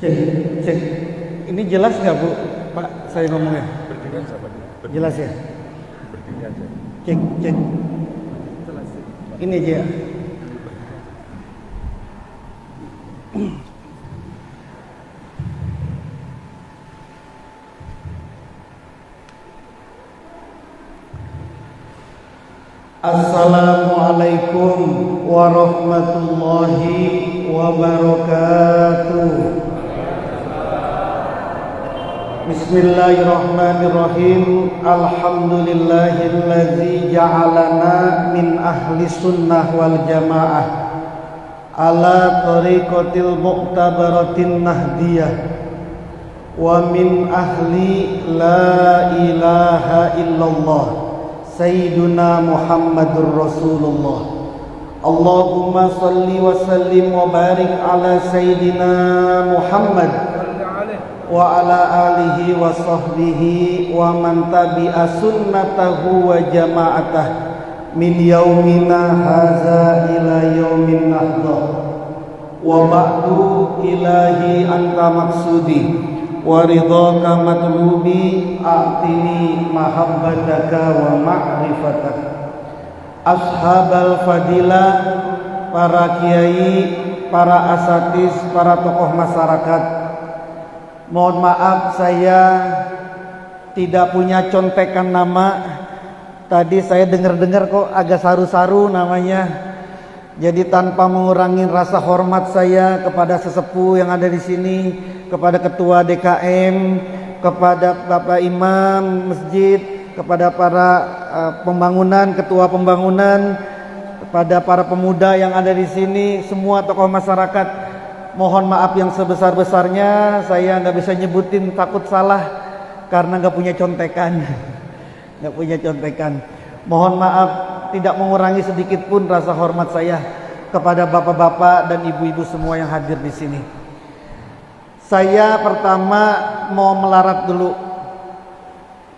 Cek, cek. Ini jelas nggak Bu, Pak? Saya ngomongnya. Jelas ya. Cek, cek. Ini aja. Assalamualaikum warahmatullahi wabarakatuh. Bismillahirrahmanirrahim. Alhamdulillahillazi ja'alana min ahli sunnah wal jamaah ala tariqatil muqtabaratin nahdiyah wa min ahli la ilaha illallah Sayyiduna Muhammadur Rasulullah. Allahumma salli wa sallim wa barik ala Sayyidina Muhammad wa ala alihi wa sahbihi wa man tabi'a sunnatahu wa jama'atah min yaumina haza ila yaumin nahdah. Wa ba'du ilahi anta maksudi wa ridhaka matlubi a'tini mahabbataka wa ma'rifatak. Ashabal fadilah, para kiai, para asatis, para tokoh masyarakat, mohon maaf saya tidak punya contekan nama. Tadi saya dengar-dengar kok agak saru-saru namanya. Jadi tanpa mengurangi rasa hormat saya kepada sesepuh yang ada di sini, kepada ketua DKM, kepada Bapak Imam Masjid, kepada para pembangunan, ketua pembangunan, kepada para pemuda yang ada di sini, semua tokoh masyarakat, mohon maaf yang sebesar-besarnya. Saya nggak bisa nyebutin, takut salah karena nggak punya contekan, nggak punya contekan. Mohon maaf, tidak mengurangi sedikit pun rasa hormat saya kepada bapak-bapak dan ibu-ibu semua yang hadir di sini. Saya pertama mau melarat dulu.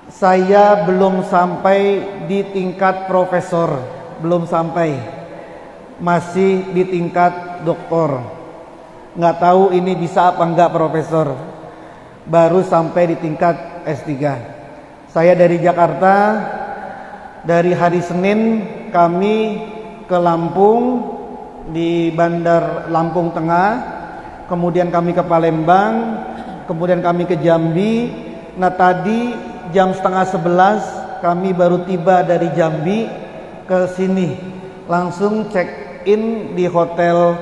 Saya belum sampai di tingkat profesor, belum sampai, masih di tingkat doktor. Nggak tahu ini bisa apa enggak profesor. Baru sampai di tingkat S3. Saya dari Jakarta. Dari hari Senin kami ke Lampung, di Bandar Lampung Tengah, kemudian kami ke Palembang, kemudian kami ke Jambi. Nah tadi jam 10:30 kami baru tiba dari Jambi ke sini, langsung check in di hotel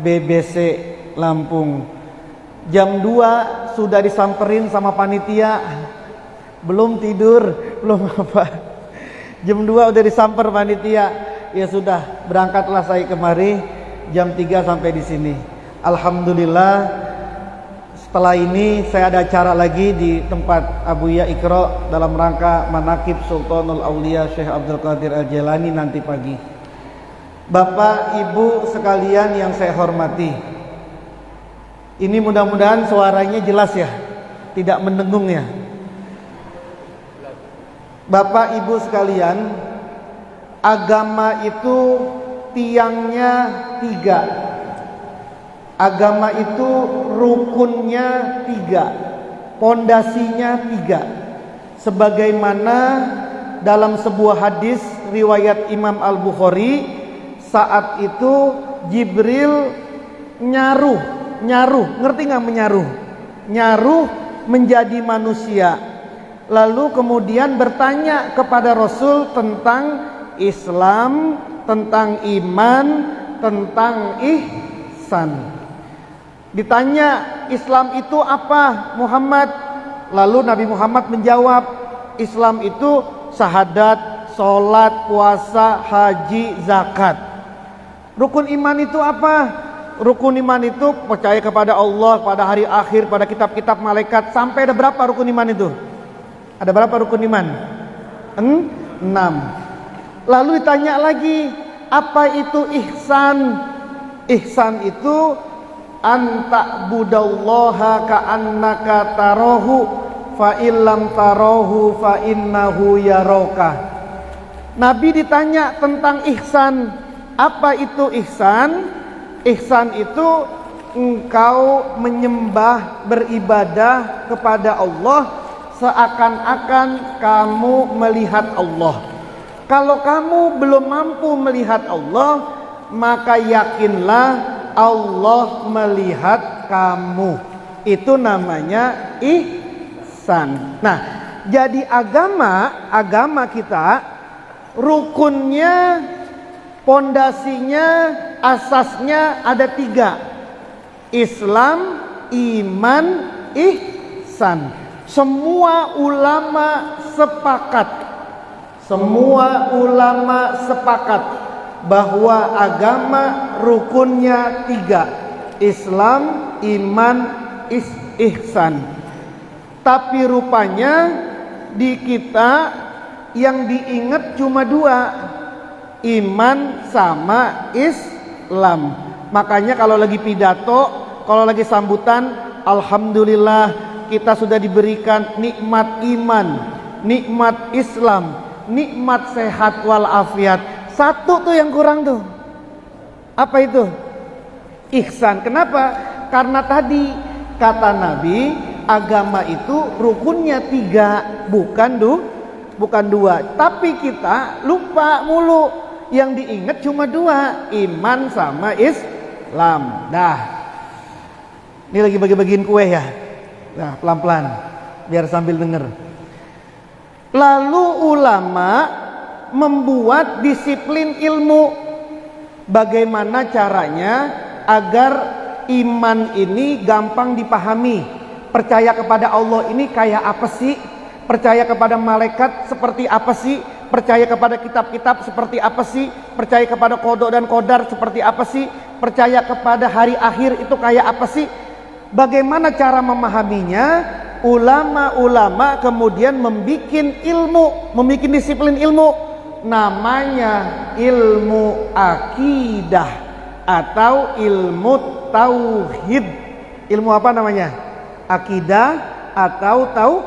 BBC Lampung. Jam 2 sudah disamperin sama panitia, belum tidur, belum apa. Jam 2 udah disamper panitia. Ya sudah, berangkatlah saya kemari jam 3 sampai di sini. Alhamdulillah, setelah ini saya ada acara lagi di tempat Abuya Iqra dalam rangka Manaqib Sultanul Aulia Syekh Abdul Qadir Al-Jailani nanti pagi. Bapak Ibu sekalian yang saya hormati, ini mudah-mudahan suaranya jelas ya, tidak mendengung ya. Bapak Ibu sekalian, agama itu tiangnya 3. Agama itu rukunnya 3, pondasinya 3. Sebagaimana dalam sebuah hadis riwayat Imam Al-Bukhari, saat itu Jibril nyaruh, ngerti nggak menyaruh? Nyaruh menjadi manusia. Lalu kemudian bertanya kepada Rasul tentang Islam, tentang iman, tentang ihsan. Ditanya, Islam itu apa Muhammad? Lalu Nabi Muhammad menjawab, Islam itu syahadat, sholat, puasa, haji, zakat. Rukun iman itu apa? Rukun iman itu percaya kepada Allah, pada hari akhir, pada kitab-kitab malaikat. Sampai ada berapa rukun iman itu? Ada berapa rukun iman? 6. Lalu ditanya lagi, apa itu ihsan? Ihsan itu anta budallaha ka'annaka tarahu fa illam tarahu fa innahu yaraka. Nabi ditanya tentang ihsan. Apa itu ihsan? Ihsan itu engkau menyembah, beribadah kepada Allah seakan-akan kamu melihat Allah. Kalau kamu belum mampu melihat Allah, maka yakinlah Allah melihat kamu. Itu namanya ihsan. Nah, jadi agama kita rukunnya, pondasinya, asasnya ada 3. Islam, iman, ihsan. Semua ulama sepakat bahwa agama rukunnya 3. Islam, iman, ihsan. Tapi rupanya di kita yang diingat cuma 2, iman sama Islam. Makanya kalau lagi pidato, kalau lagi sambutan, alhamdulillah kita sudah diberikan nikmat iman, nikmat Islam, nikmat sehat walafiat. Satu tuh yang kurang tuh. Apa itu? Ihsan. Kenapa? Karena tadi kata Nabi, agama itu rukunnya 3, bukan 2. Tapi kita lupa mulu. Yang diingat cuma 2, iman sama Islam. Dah. Ini lagi bagi-bagiin kue ya. Nah, pelan-pelan biar sambil denger. Lalu ulama membuat disiplin ilmu. Bagaimana caranya agar iman ini gampang dipahami? Percaya kepada Allah ini kayak apa sih? Percaya kepada malaikat seperti apa sih? Percaya kepada kitab-kitab seperti apa sih? Percaya kepada qada dan qadar seperti apa sih? Percaya kepada hari akhir itu kayak apa sih? Bagaimana cara memahaminya? Ulama-ulama kemudian membuat disiplin ilmu, namanya ilmu akidah atau ilmu tauhid. Ilmu apa namanya? Akidah atau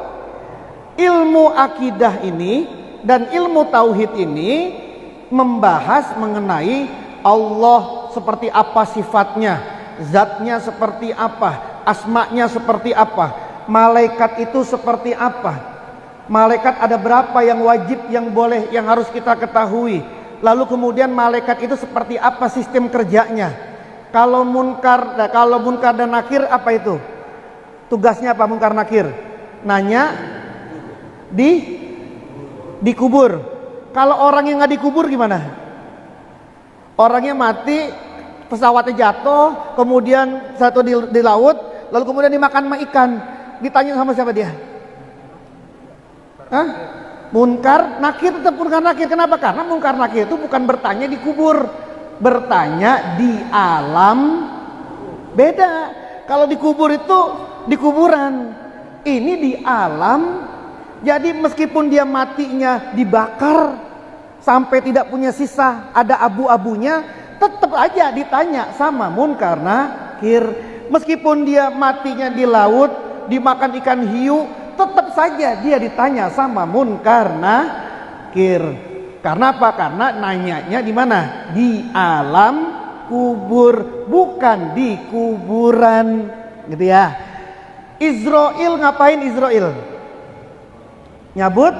ilmu akidah ini dan ilmu tauhid ini membahas mengenai Allah seperti apa sifatnya, zatnya seperti apa, asma'nya seperti apa, malaikat itu seperti apa, malaikat ada berapa yang wajib, yang boleh, yang harus kita ketahui, lalu kemudian malaikat itu seperti apa sistem kerjanya. Kalau munkar dan nakir apa itu? Tugasnya apa munkar nakir? Nanya dikubur. Kalau orang yang nggak dikubur gimana? Orangnya mati, pesawatnya jatuh, kemudian satu di laut, lalu kemudian dimakan sama ikan. Ditanya sama siapa dia? Hah? Munkar nakir, tetap munkar nakir. Kenapa? Karena munkar nakir itu bukan bertanya di kubur, bertanya di alam. Beda. Kalau dikubur itu di kuburan, ini di alam. Jadi meskipun dia matinya dibakar sampai tidak punya sisa, ada abu-abunya, tetap aja ditanya sama munkar nakir. Meskipun dia matinya di laut, dimakan ikan hiu, tetap saja dia ditanya sama munkar nakir. Karena apa? Karena nanyanya di mana? Di alam kubur, bukan di kuburan, gitu ya. Israel ngapain Israel? Nyabut.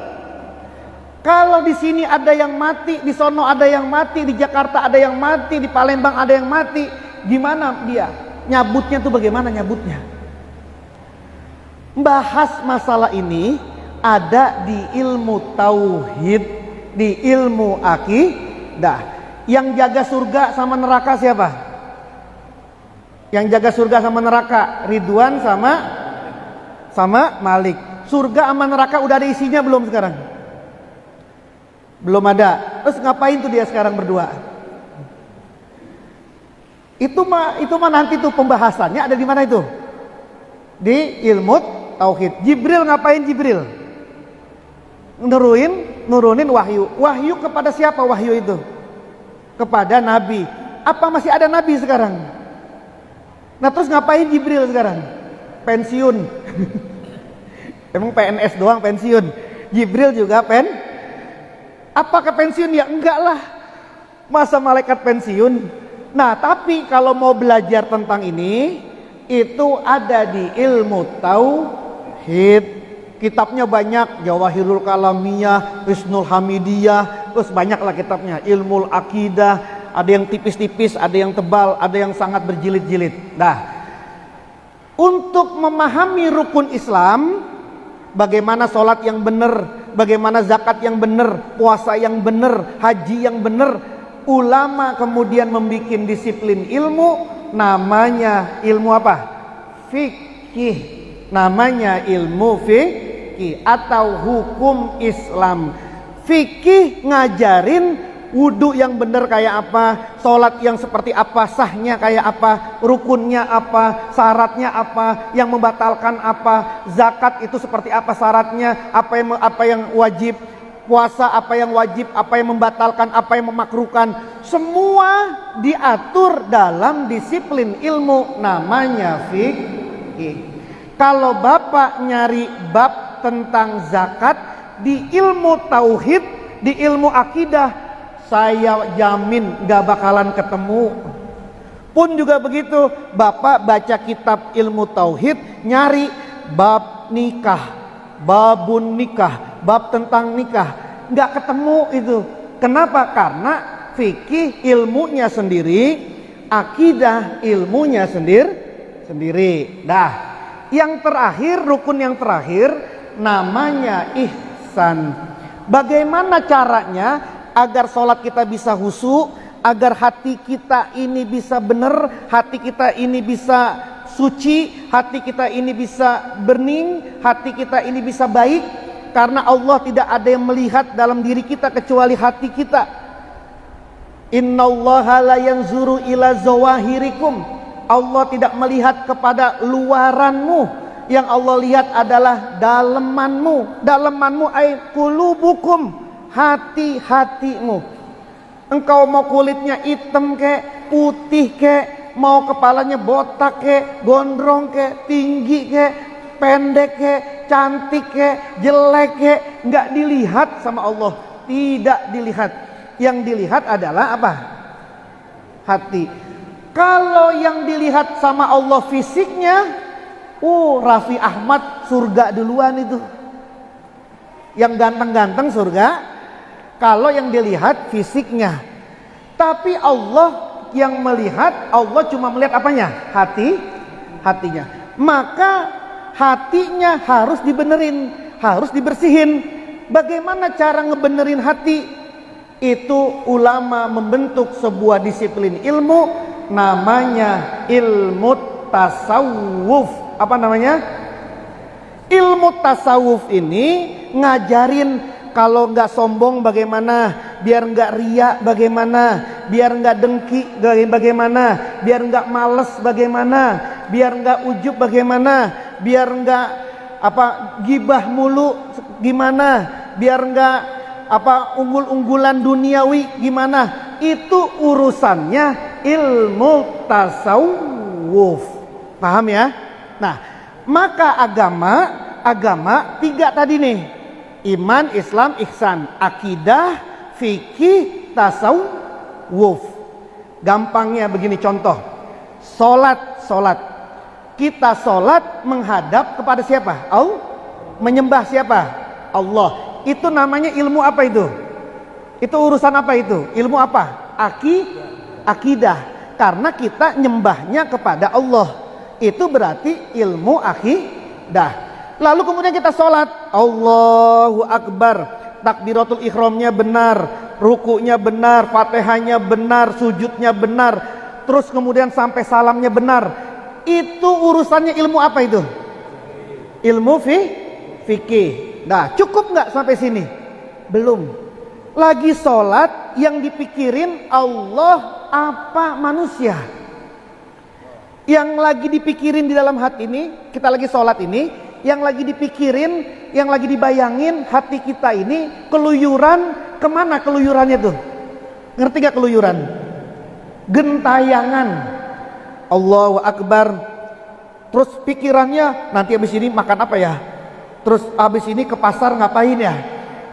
Kalau di sini ada yang mati, di sono ada yang mati, di Jakarta ada yang mati, di Palembang ada yang mati, gimana dia? Nyabutnya tuh bagaimana nyabutnya? Bahas masalah ini ada di ilmu tauhid, di ilmu akidah. Yang jaga surga sama neraka siapa? Yang jaga surga sama neraka Ridwan sama Malik. Surga sama neraka udah ada isinya belum sekarang? Belum ada. Terus ngapain tuh dia sekarang berdua? Itu mah nanti tuh pembahasannya ada di mana itu? Di ilmu tauhid. Jibril ngapain Jibril? Nurunin wahyu. Wahyu kepada siapa wahyu itu? Kepada Nabi. Apa masih ada Nabi sekarang? Nah terus ngapain Jibril sekarang? Pensiun. Emang PNS doang pensiun? Jibril juga Apakah pensiun? Ya enggak lah. Masa malaikat pensiun? Nah, tapi kalau mau belajar tentang ini, itu ada di ilmu tauhid. Kitabnya banyak, Jawahirul Kalamiyah, Husnul Hamidiyah, terus banyaklah kitabnya. Ilmu akidah, ada yang tipis-tipis, ada yang tebal, ada yang sangat berjilid-jilid. Nah, untuk memahami rukun Islam, bagaimana sholat yang benar, bagaimana zakat yang benar, puasa yang benar, haji yang benar, ulama kemudian membuat disiplin ilmu, namanya ilmu apa? Fikih. Namanya ilmu fikih atau hukum Islam. Fikih ngajarin wudhu yang benar kayak apa, sholat yang seperti apa, sahnya kayak apa, rukunnya apa, syaratnya apa, yang membatalkan apa, zakat itu seperti apa syaratnya, apa yang wajib, puasa apa yang wajib, apa yang membatalkan, apa yang memakruhkan, semua diatur dalam disiplin ilmu, namanya fikih. Kalau Bapak nyari bab tentang zakat di ilmu tauhid, di ilmu akidah, saya jamin gak bakalan ketemu. Pun juga begitu, Bapak baca kitab ilmu tauhid, nyari bab nikah, babun nikah, bab tentang nikah, nggak ketemu itu. Kenapa? Karena fikih ilmunya sendiri, akidah ilmunya sendiri. Dah, yang terakhir, rukun yang terakhir namanya ihsan. Bagaimana caranya agar sholat kita bisa khusyuk, agar hati kita ini bisa benar, hati kita ini bisa suci, hati kita ini bisa bening, hati kita ini bisa baik. Karena Allah tidak ada yang melihat dalam diri kita kecuali hati kita. Innallaha la yanzuru ila zawahirikum. Allah tidak melihat kepada luaranmu. Yang Allah lihat adalah dalemanmu. Dalemanmu ay qulubukum, hati-hatimu. Engkau mau kulitnya hitam kek, putih kek, mau kepalanya botak kek, gondrong kek, tinggi kek, pendek kek, cantik kek, jelek kek, nggak dilihat sama Allah, tidak dilihat. Yang dilihat adalah apa? Hati. Kalau yang dilihat sama Allah fisiknya, Raffi Ahmad surga duluan itu. Yang ganteng-ganteng surga. Kalau yang dilihat fisiknya. Tapi Allah yang melihat, Allah cuma melihat apanya? Hatinya. Maka hatinya harus dibenerin, harus dibersihin. Bagaimana cara ngebenerin hati? Itu ulama membentuk sebuah disiplin ilmu, namanya ilmu tasawuf. Apa namanya? Ilmu tasawuf ini ngajarin kalau nggak sombong bagaimana, biar nggak riak bagaimana, biar nggak dengki bagaimana, biar nggak males bagaimana, biar nggak ujub bagaimana, biar nggak gibah mulu gimana, biar nggak unggul-unggulan duniawi gimana. Itu urusannya ilmu tasawuf. Paham ya? Nah, maka agama tiga tadi nih. Iman, Islam, ihsan. Akidah, fikih, tasawuf. Gampangnya begini contoh. Solat. Kita solat menghadap kepada siapa? Allah. Menyembah siapa? Allah. Itu namanya ilmu apa itu? Itu urusan apa itu? Ilmu apa? Akidah. Karena kita nyembahnya kepada Allah. Itu berarti ilmu akidah. Lalu kemudian kita sholat, Allahu Akbar, takbiratul ihramnya benar, rukunya benar, fatihahnya benar, sujudnya benar, terus kemudian sampai salamnya benar. Itu urusannya ilmu apa itu? Ilmu fikih. Nah, cukup nggak sampai sini? Belum. Lagi sholat yang dipikirin Allah apa manusia? Yang lagi dipikirin di dalam hati ini, kita lagi sholat ini, yang lagi dipikirin, yang lagi dibayangin hati kita ini keluyuran, kemana keluyurannya tuh? Ngerti gak keluyuran? Gentayangan. Allahu Akbar. Terus pikirannya nanti habis ini makan apa ya? Terus habis ini ke pasar ngapain ya?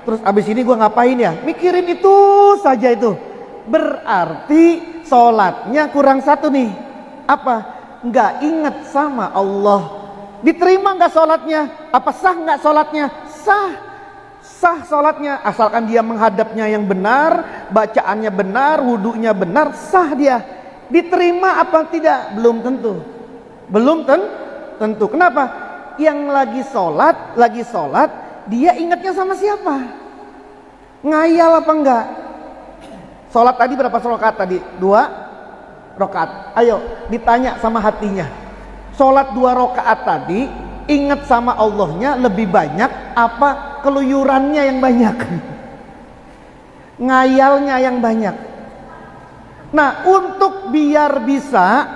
Terus habis ini gua ngapain ya? Mikirin itu saja itu. Berarti sholatnya kurang satu nih. Apa? Nggak ingat sama Allah. Diterima nggak sholatnya? Apa sah nggak sholatnya? Sah. Sah sholatnya, asalkan dia menghadapnya yang benar, bacaannya benar, wudunya benar, sah dia. Diterima apa tidak? Belum tentu. Belum tentu. Kenapa? Yang lagi sholat, dia ingatnya sama siapa? Ngayal apa enggak? Sholat tadi berapa rakaat tadi? 2 rakaat. Ayo ditanya sama hatinya. Sholat 2 rakaat tadi, ingat sama Allahnya lebih banyak apa keluyurannya yang banyak? Ngayalnya yang banyak. Nah, untuk biar bisa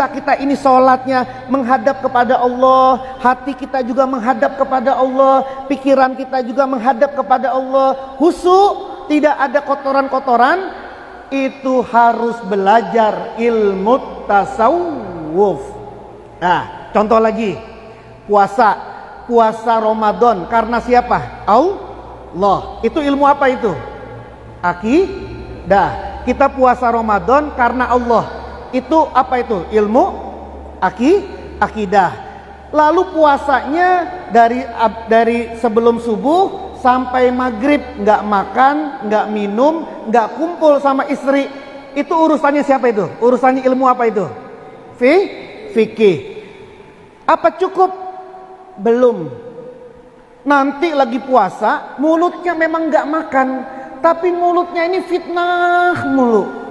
kita ini sholatnya menghadap kepada Allah, hati kita juga menghadap kepada Allah, pikiran kita juga menghadap kepada Allah, khusyuk, tidak ada kotoran-kotoran, itu harus belajar ilmu tasawuf. Nah, contoh lagi, puasa Ramadan karena siapa? Allah. Itu ilmu apa itu? Akidah. Kita puasa Ramadan karena Allah. Itu apa itu? Ilmu akidah. Lalu puasanya dari sebelum subuh sampai maghrib, nggak makan, nggak minum, nggak kumpul sama istri. Itu urusannya siapa itu? Urusannya ilmu apa itu? Fikih. Apa cukup? Belum. Nanti lagi puasa, mulutnya memang nggak makan, tapi mulutnya ini fitnah mulu.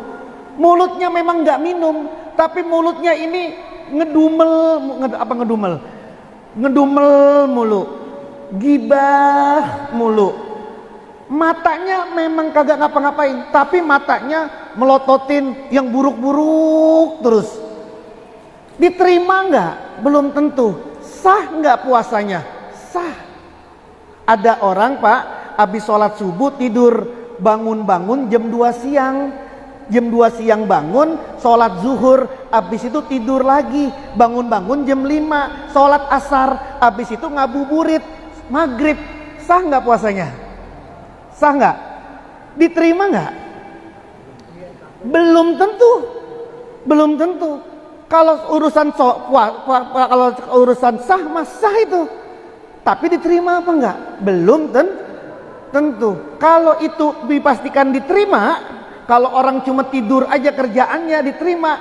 Mulutnya memang nggak minum, tapi mulutnya ini ngedumel mulu, gibah mulu. Matanya memang kagak ngapa-ngapain, tapi matanya melototin yang buruk-buruk terus. Diterima nggak? Belum tentu. Sah nggak puasanya? Sah. Ada orang, Pak, habis sholat subuh tidur, bangun jam 2 siang. Jam 2 siang bangun, sholat zuhur, habis itu tidur lagi, bangun jam 5, sholat asar, habis itu ngabuburit, maghrib. Sah nggak puasanya? Sah nggak? Diterima nggak? Belum tentu. Kalau urusan sah, mas sah itu. Tapi diterima apa enggak? Belum tentu. Kalau itu dipastikan diterima, kalau orang cuma tidur aja kerjaannya diterima,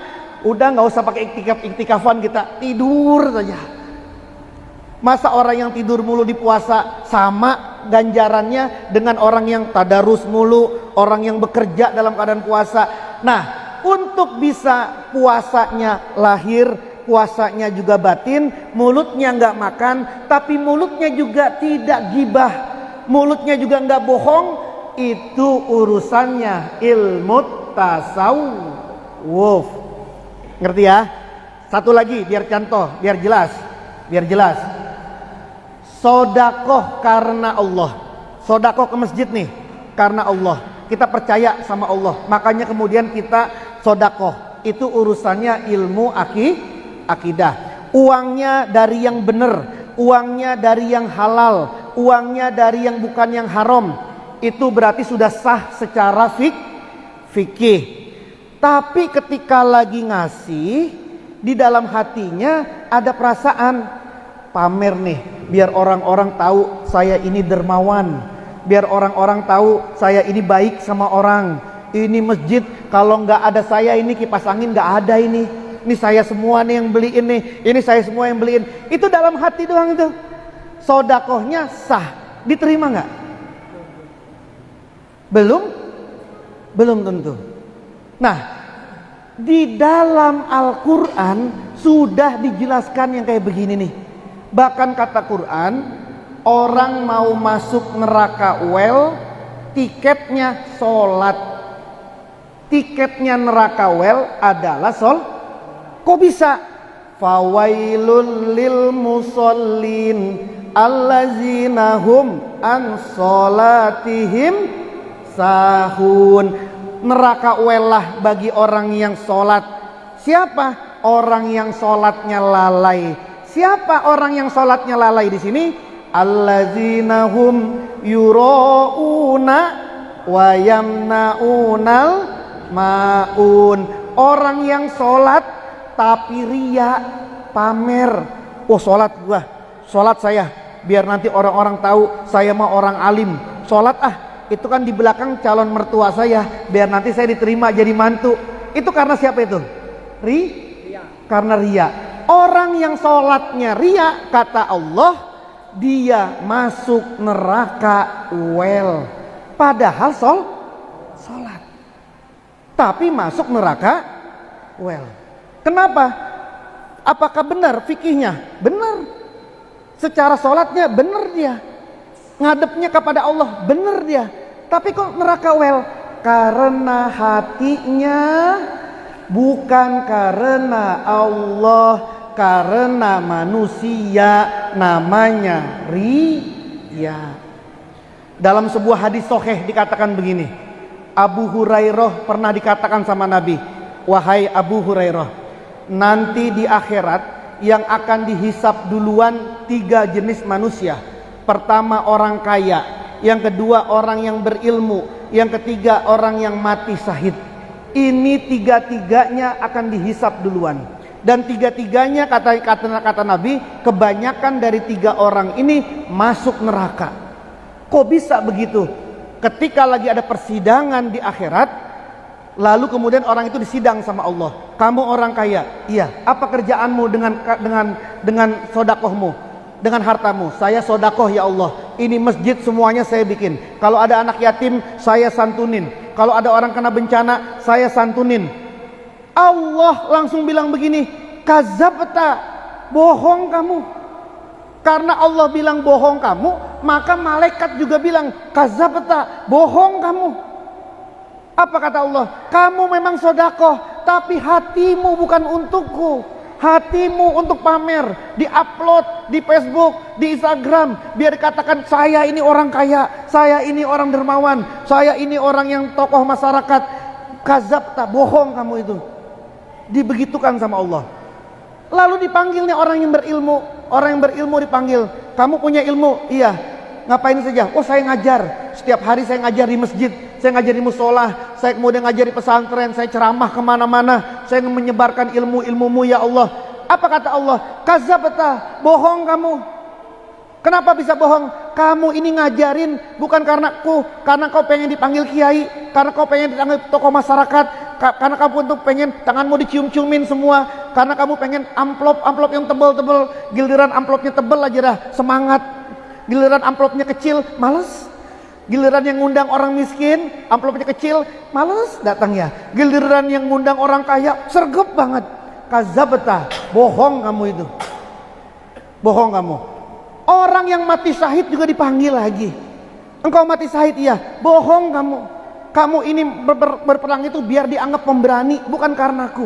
udah nggak usah pakai iktikafan, kita tidur saja. Masa orang yang tidur mulu di puasa sama ganjarannya dengan orang yang tadarus mulu, orang yang bekerja dalam keadaan puasa. Nah, untuk bisa puasanya lahir, puasanya juga batin, mulutnya nggak makan, tapi mulutnya juga tidak gibah, mulutnya juga nggak bohong, itu urusannya ilmu tasawuf. Ngerti ya? Satu lagi biar contoh, biar jelas. Sodakoh karena Allah. Sodakoh ke masjid nih karena Allah. Kita percaya sama Allah, makanya kemudian kita sodakoh. Itu urusannya ilmu akidah. Uangnya dari yang benar, uangnya dari yang halal, uangnya dari yang bukan yang haram. Itu berarti sudah sah secara fikih. Tapi ketika lagi ngasih, di dalam hatinya ada perasaan pamer nih, biar orang-orang tahu saya ini dermawan, biar orang-orang tahu saya ini baik sama orang. Ini masjid kalau nggak ada saya ini kipas angin nggak ada ini. Ini saya semua nih yang beliin nih, ini saya semua yang beliin. Itu dalam hati doang itu. Sodakohnya sah, diterima nggak? Belum tentu. Nah, di dalam Al-Quran sudah dijelaskan yang kayak begini nih. Bahkan kata Quran, orang mau masuk neraka tiketnya sholat. Tiketnya neraka adalah Kok bisa? Fawailul lil musallin allazina hum an sholatihim sahun. Neraka lah bagi orang yang sholat. Siapa? Orang yang sholatnya lalai. Siapa orang yang sholatnya lalai di sini? Allazina hum yura'una wa yamna'unal maun. Orang yang sholat tapi ria, pamer. Oh sholat gua, sholat saya biar nanti orang-orang tahu saya mah orang alim. Sholat itu kan di belakang calon mertua saya biar nanti saya diterima jadi mantu. Itu karena siapa itu? Karena ria. Orang yang sholatnya ria, kata Allah, dia masuk neraka well. Padahal sholat, tapi masuk neraka well. Kenapa? Apakah benar fikihnya? Benar. Secara sholatnya benar dia, ngadepnya kepada Allah benar dia, tapi kok neraka well? Karena hatinya bukan karena Allah, karena manusia, namanya riya. Dalam sebuah hadis sahih dikatakan begini, Abu Hurairah pernah dikatakan sama Nabi, wahai Abu Hurairah, nanti di akhirat yang akan dihisap duluan 3 jenis manusia. Pertama orang kaya, yang kedua orang yang berilmu, yang ketiga orang yang mati syahid. Ini 3-tiganya akan dihisap duluan. Dan 3-tiganya kata Nabi, kebanyakan dari 3 orang ini masuk neraka. Kok bisa begitu? Ketika lagi ada persidangan di akhirat, lalu kemudian orang itu disidang sama Allah. Kamu orang kaya, iya. Apa kerjaanmu dengan sodakohmu, dengan hartamu? Saya sodakoh ya Allah. Ini masjid semuanya saya bikin. Kalau ada anak yatim, saya santunin. Kalau ada orang kena bencana, saya santunin. Allah langsung bilang begini, kazabta, bohong kamu. Karena Allah bilang bohong kamu, maka malaikat juga bilang kazabta, bohong kamu. Apa kata Allah? Kamu memang sodakoh, tapi hatimu bukan untukku. Hatimu untuk pamer, di-upload di Facebook, di Instagram, biar dikatakan saya ini orang kaya, saya ini orang dermawan, saya ini orang yang tokoh masyarakat. Kazabta, bohong kamu itu. Dibegitukan sama Allah. Lalu dipanggilnya orang yang berilmu dipanggil. Kamu punya ilmu? Iya. Ngapain saja? Oh saya ngajar. Setiap hari saya ngajar di masjid, saya ngajar di musola, saya kemudian ngajar di pesantren, saya ceramah kemana-mana, saya menyebarkan ilmu-ilmumu ya Allah. Apa kata Allah? Kazabta, bohong kamu. Kenapa bisa bohong? Kamu ini ngajarin bukan karena kau pengen dipanggil kiai, karena kau pengen dipanggil tokoh masyarakat, karena kamu untuk pengen tanganmu dicium-ciumin semua, karena kamu pengen amplop yang tebel-tebel, giliran amplopnya tebel aja dah semangat, giliran amplopnya kecil males, giliran yang ngundang orang miskin amplopnya kecil males datangnya, giliran yang ngundang orang kaya sergap banget. Kazabta, bohong kamu itu, bohong kamu. Orang yang mati syahid juga dipanggil lagi. Engkau mati syahid, iya. Bohong kamu. Kamu ini berperang itu biar dianggap pemberani, bukan karenaku.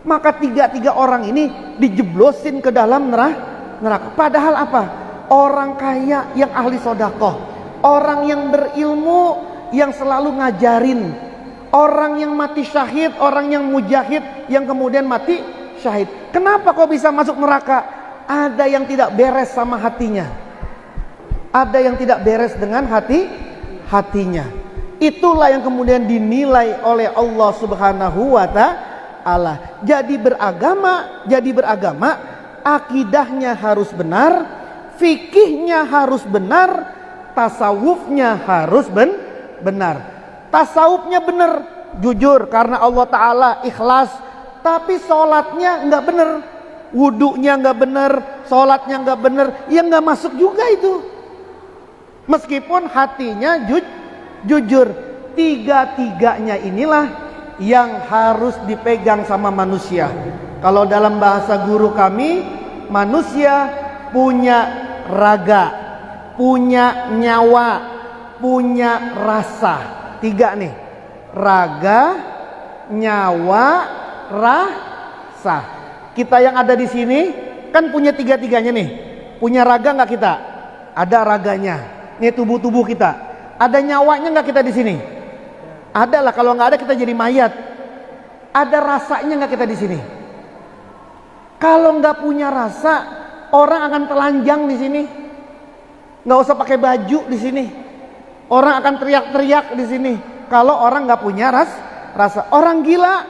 Maka 3 orang ini dijeblosin ke dalam neraka. Padahal apa? Orang kaya yang ahli sodakoh, orang yang berilmu yang selalu ngajarin, orang yang mati syahid, orang yang mujahid yang kemudian mati syahid. Kenapa kok bisa masuk neraka? Ada yang tidak beres sama hatinya. Ada yang tidak beres dengan hatinya. Itulah yang kemudian dinilai oleh Allah Subhanahu wa ta'ala. Jadi beragama, akidahnya harus benar, fikihnya harus benar, tasawufnya harus benar. Tasawufnya benar, jujur karena Allah Ta'ala, ikhlas. Tapi sholatnya nggak benar, wudunya nggak benar, sholatnya nggak benar, ya nggak masuk juga itu. Meskipun hatinya jujur. 3-tiganya inilah yang harus dipegang sama manusia. Kalau dalam bahasa guru kami, manusia punya raga, punya nyawa, punya rasa. 3 nih, raga, nyawa, rasa. Kita yang ada di sini kan punya 3-tiganya nih. Punya raga nggak kita? Ada raganya. Ini tubuh kita. Ada nyawanya nggak kita di sini? Ada lah. Kalau nggak ada kita jadi mayat. Ada rasanya nggak kita di sini? Kalau nggak punya rasa, orang akan telanjang di sini. Nggak usah pakai baju di sini. Orang akan teriak-teriak di sini. Kalau orang nggak punya rasa. Orang gila,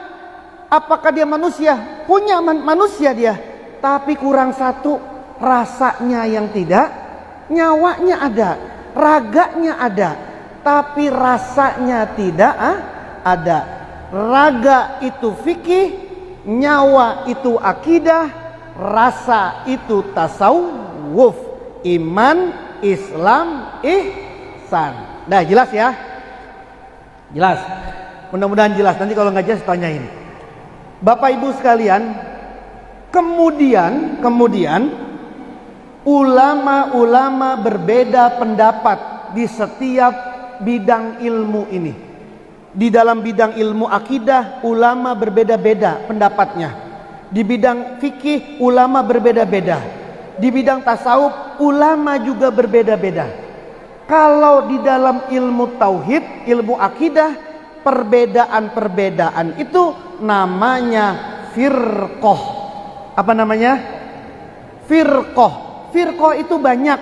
apakah dia manusia? Punya manusia dia, tapi kurang satu, rasanya yang tidak, nyawanya ada, raganya ada, tapi rasanya tidak ada. Raga itu fikih, nyawa itu akidah, rasa itu tasawuf, iman, Islam, ihsan. Nah, jelas ya? Jelas. Mudah-mudahan jelas. Nanti kalau nggak jelas tanyain. Bapak Ibu sekalian, kemudian ulama-ulama berbeda pendapat di setiap bidang ilmu ini. Di dalam bidang ilmu akidah, ulama berbeda-beda pendapatnya. Di bidang fikih, ulama berbeda-beda. Di bidang tasawuf, ulama juga berbeda-beda. Kalau di dalam ilmu tauhid, ilmu akidah, perbedaan-perbedaan itu namanya firqah. Apa namanya? Firqah. Firqah itu banyak.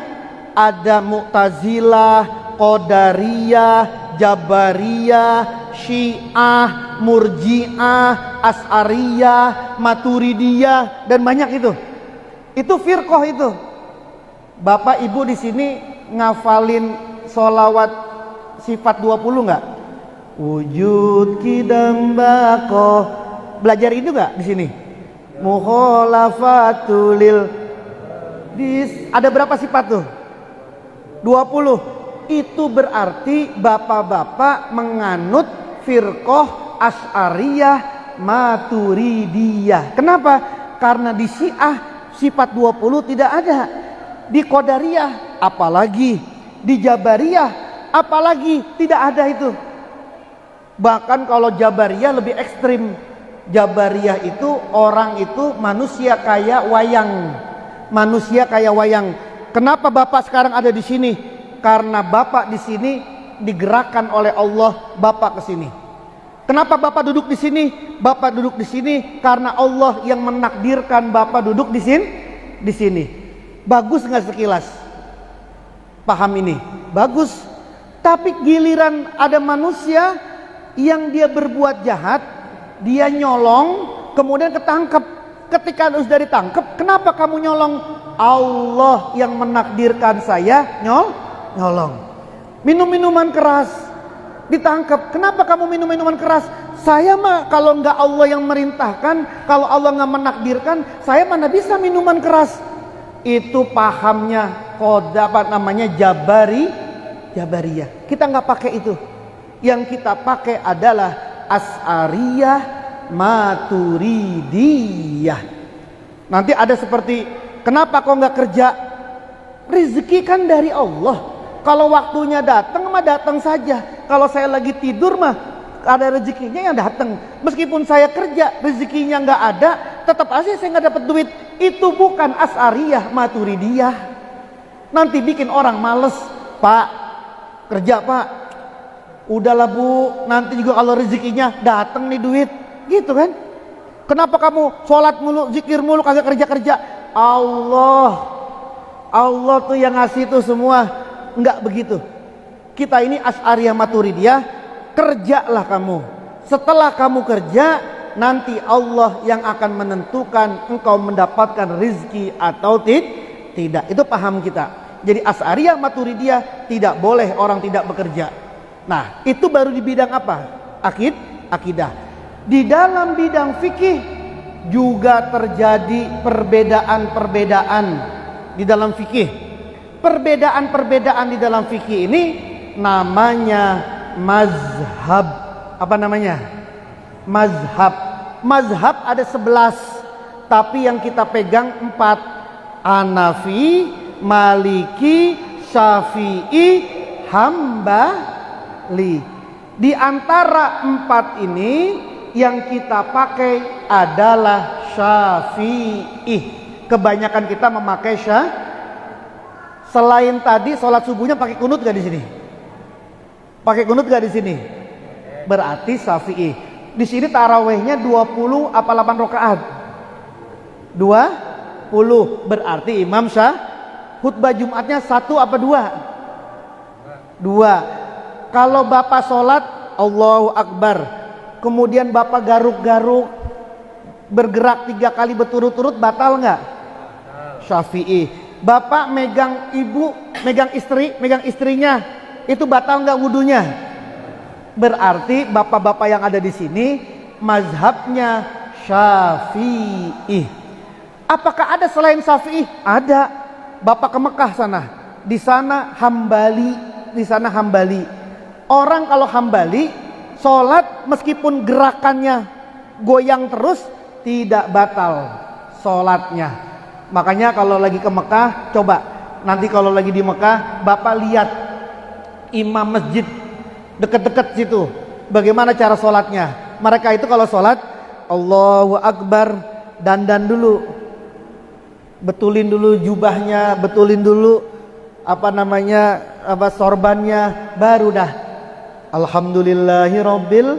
Ada Mu'tazilah, Qadariyah, Jabariyah, Syiah, Murji'ah, Asy'ariyah, Maturidiyah, dan banyak itu. Itu firqah itu. Bapak Ibu di sini ngafalin sholawat sifat 20 nggak? Wujud kidam baqo. Belajar itu nggak di sini? Mukhalafatulil. Ada berapa sifat tuh? 20. Itu berarti bapak-bapak menganut firqah Asy'ariyah Maturidiyah. Kenapa? Karena di Syiah sifat 20 tidak ada. Di Qadariyah apalagi, di Jabariyah apalagi tidak ada itu. Bahkan kalau Jabariyah lebih ekstrim. Jabariyah itu orang itu manusia kayak wayang. Manusia kayak wayang. Kenapa Bapak sekarang ada di sini? Karena Bapak di sini digerakkan oleh Allah Bapak ke sini. Kenapa Bapak duduk di sini? Bapak duduk di sini karena Allah yang menakdirkan Bapak duduk di sini. Di sini. Bagus nggak sekilas? Paham ini? Bagus. Tapi giliran ada manusia yang dia berbuat jahat, dia nyolong, kemudian ketangkep. Ketika sudah ditangkep, kenapa kamu nyolong? Allah yang menakdirkan saya nyolong. Minum minuman keras, ditangkap. Kenapa kamu minum minuman keras? Saya mah kalau nggak Allah yang merintahkan, kalau Allah nggak menakdirkan, saya mana bisa minuman keras. Itu pahamnya Jabariyah. Kita nggak pakai itu. Yang kita pakai adalah Asy'ariyah Maturidiyah. Nanti ada seperti, kenapa kok nggak kerja? Rezeki kan dari Allah. Kalau waktunya datang mah datang saja. Kalau saya lagi tidur mah ada rezekinya yang datang. Meskipun saya kerja rezekinya nggak ada, tetap aja saya nggak dapat duit. Itu bukan Asy'ariyah Maturidiyah. Nanti bikin orang males. Pak, kerja Pak. Udahlah Bu, nanti juga kalau rezekinya datang nih duit. Gitu kan? Kenapa kamu sholat mulu, zikir mulu, kagak kerja-kerja? Allah tuh yang ngasih itu semua. Enggak begitu. Kita ini Asy'ariyah Maturidiyah. Kerjalah kamu. Setelah kamu kerja, nanti Allah yang akan menentukan engkau mendapatkan rezeki atau tidak. Itu paham kita. Jadi Asy'ariyah Maturidiyah tidak boleh orang tidak bekerja. Nah, itu baru di bidang apa? Akidah. Di dalam bidang fikih juga terjadi perbedaan-perbedaan di dalam fikih. Perbedaan-perbedaan di dalam fikih ini namanya mazhab. Apa namanya? Mazhab. Mazhab ada 11, tapi yang kita pegang 4. Hanafi, Maliki, Syafi'i, Hambali. Di antara 4 ini yang kita pakai adalah Syafi'i. Kebanyakan kita memakai Selain tadi sholat subuhnya pakai kunut gak di sini? Pakai kunut gak di sini? Berarti Syafi'i. Di sini tarawehnya 20 apa 8 rakaat? 20. Berarti Imam khutbah Jumatnya 1 apa 2? 2. Kalau Bapak sholat Allahu Akbar, kemudian Bapak garuk-garuk, bergerak 3 kali berturut-turut, batal nggak? Syafi'i. Bapak megang ibu, megang istri, megang istrinya, itu batal nggak wudunya? Berarti bapak-bapak yang ada di sini mazhabnya Syafi'i. Apakah ada selain Syafi'i? Ada. Bapak ke Mekah sana, di sana Hambali, di sana Hambali. Orang kalau Hambali sholat meskipun gerakannya goyang terus tidak batal sholatnya. Makanya kalau lagi ke Mekah, coba nanti kalau lagi di Mekah, Bapak lihat imam masjid deket-deket situ, bagaimana cara sholatnya. Mereka itu kalau sholat Allahu Akbar, dandan dulu, betulin dulu jubahnya, betulin dulu sorbannya, baru dah Alhamdulillahirabbil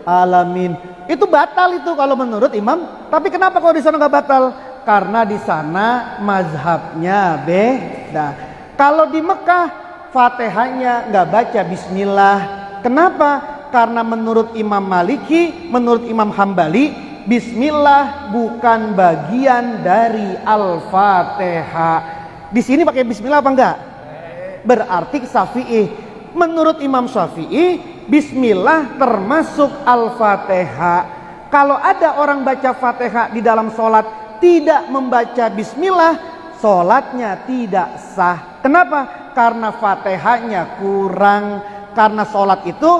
alamin. Itu batal itu kalau menurut imam. Tapi kenapa kalau di sana nggak batal? Karena di sana mazhabnya beda. Kalau di Mekah Fatihahnya nggak baca bismillah. Kenapa? Karena menurut Imam Maliki, menurut Imam Hambali, bismillah bukan bagian dari Al-Fatihah. Di sini pakai bismillah apa enggak? Berarti Syafi'i. Menurut Imam Syafi'i, bismillah termasuk Al-Fatihah. Kalau ada orang baca Fatihah di dalam sholat tidak membaca bismillah, sholatnya tidak sah. Kenapa? Karena Fatihahnya kurang. Karena sholat itu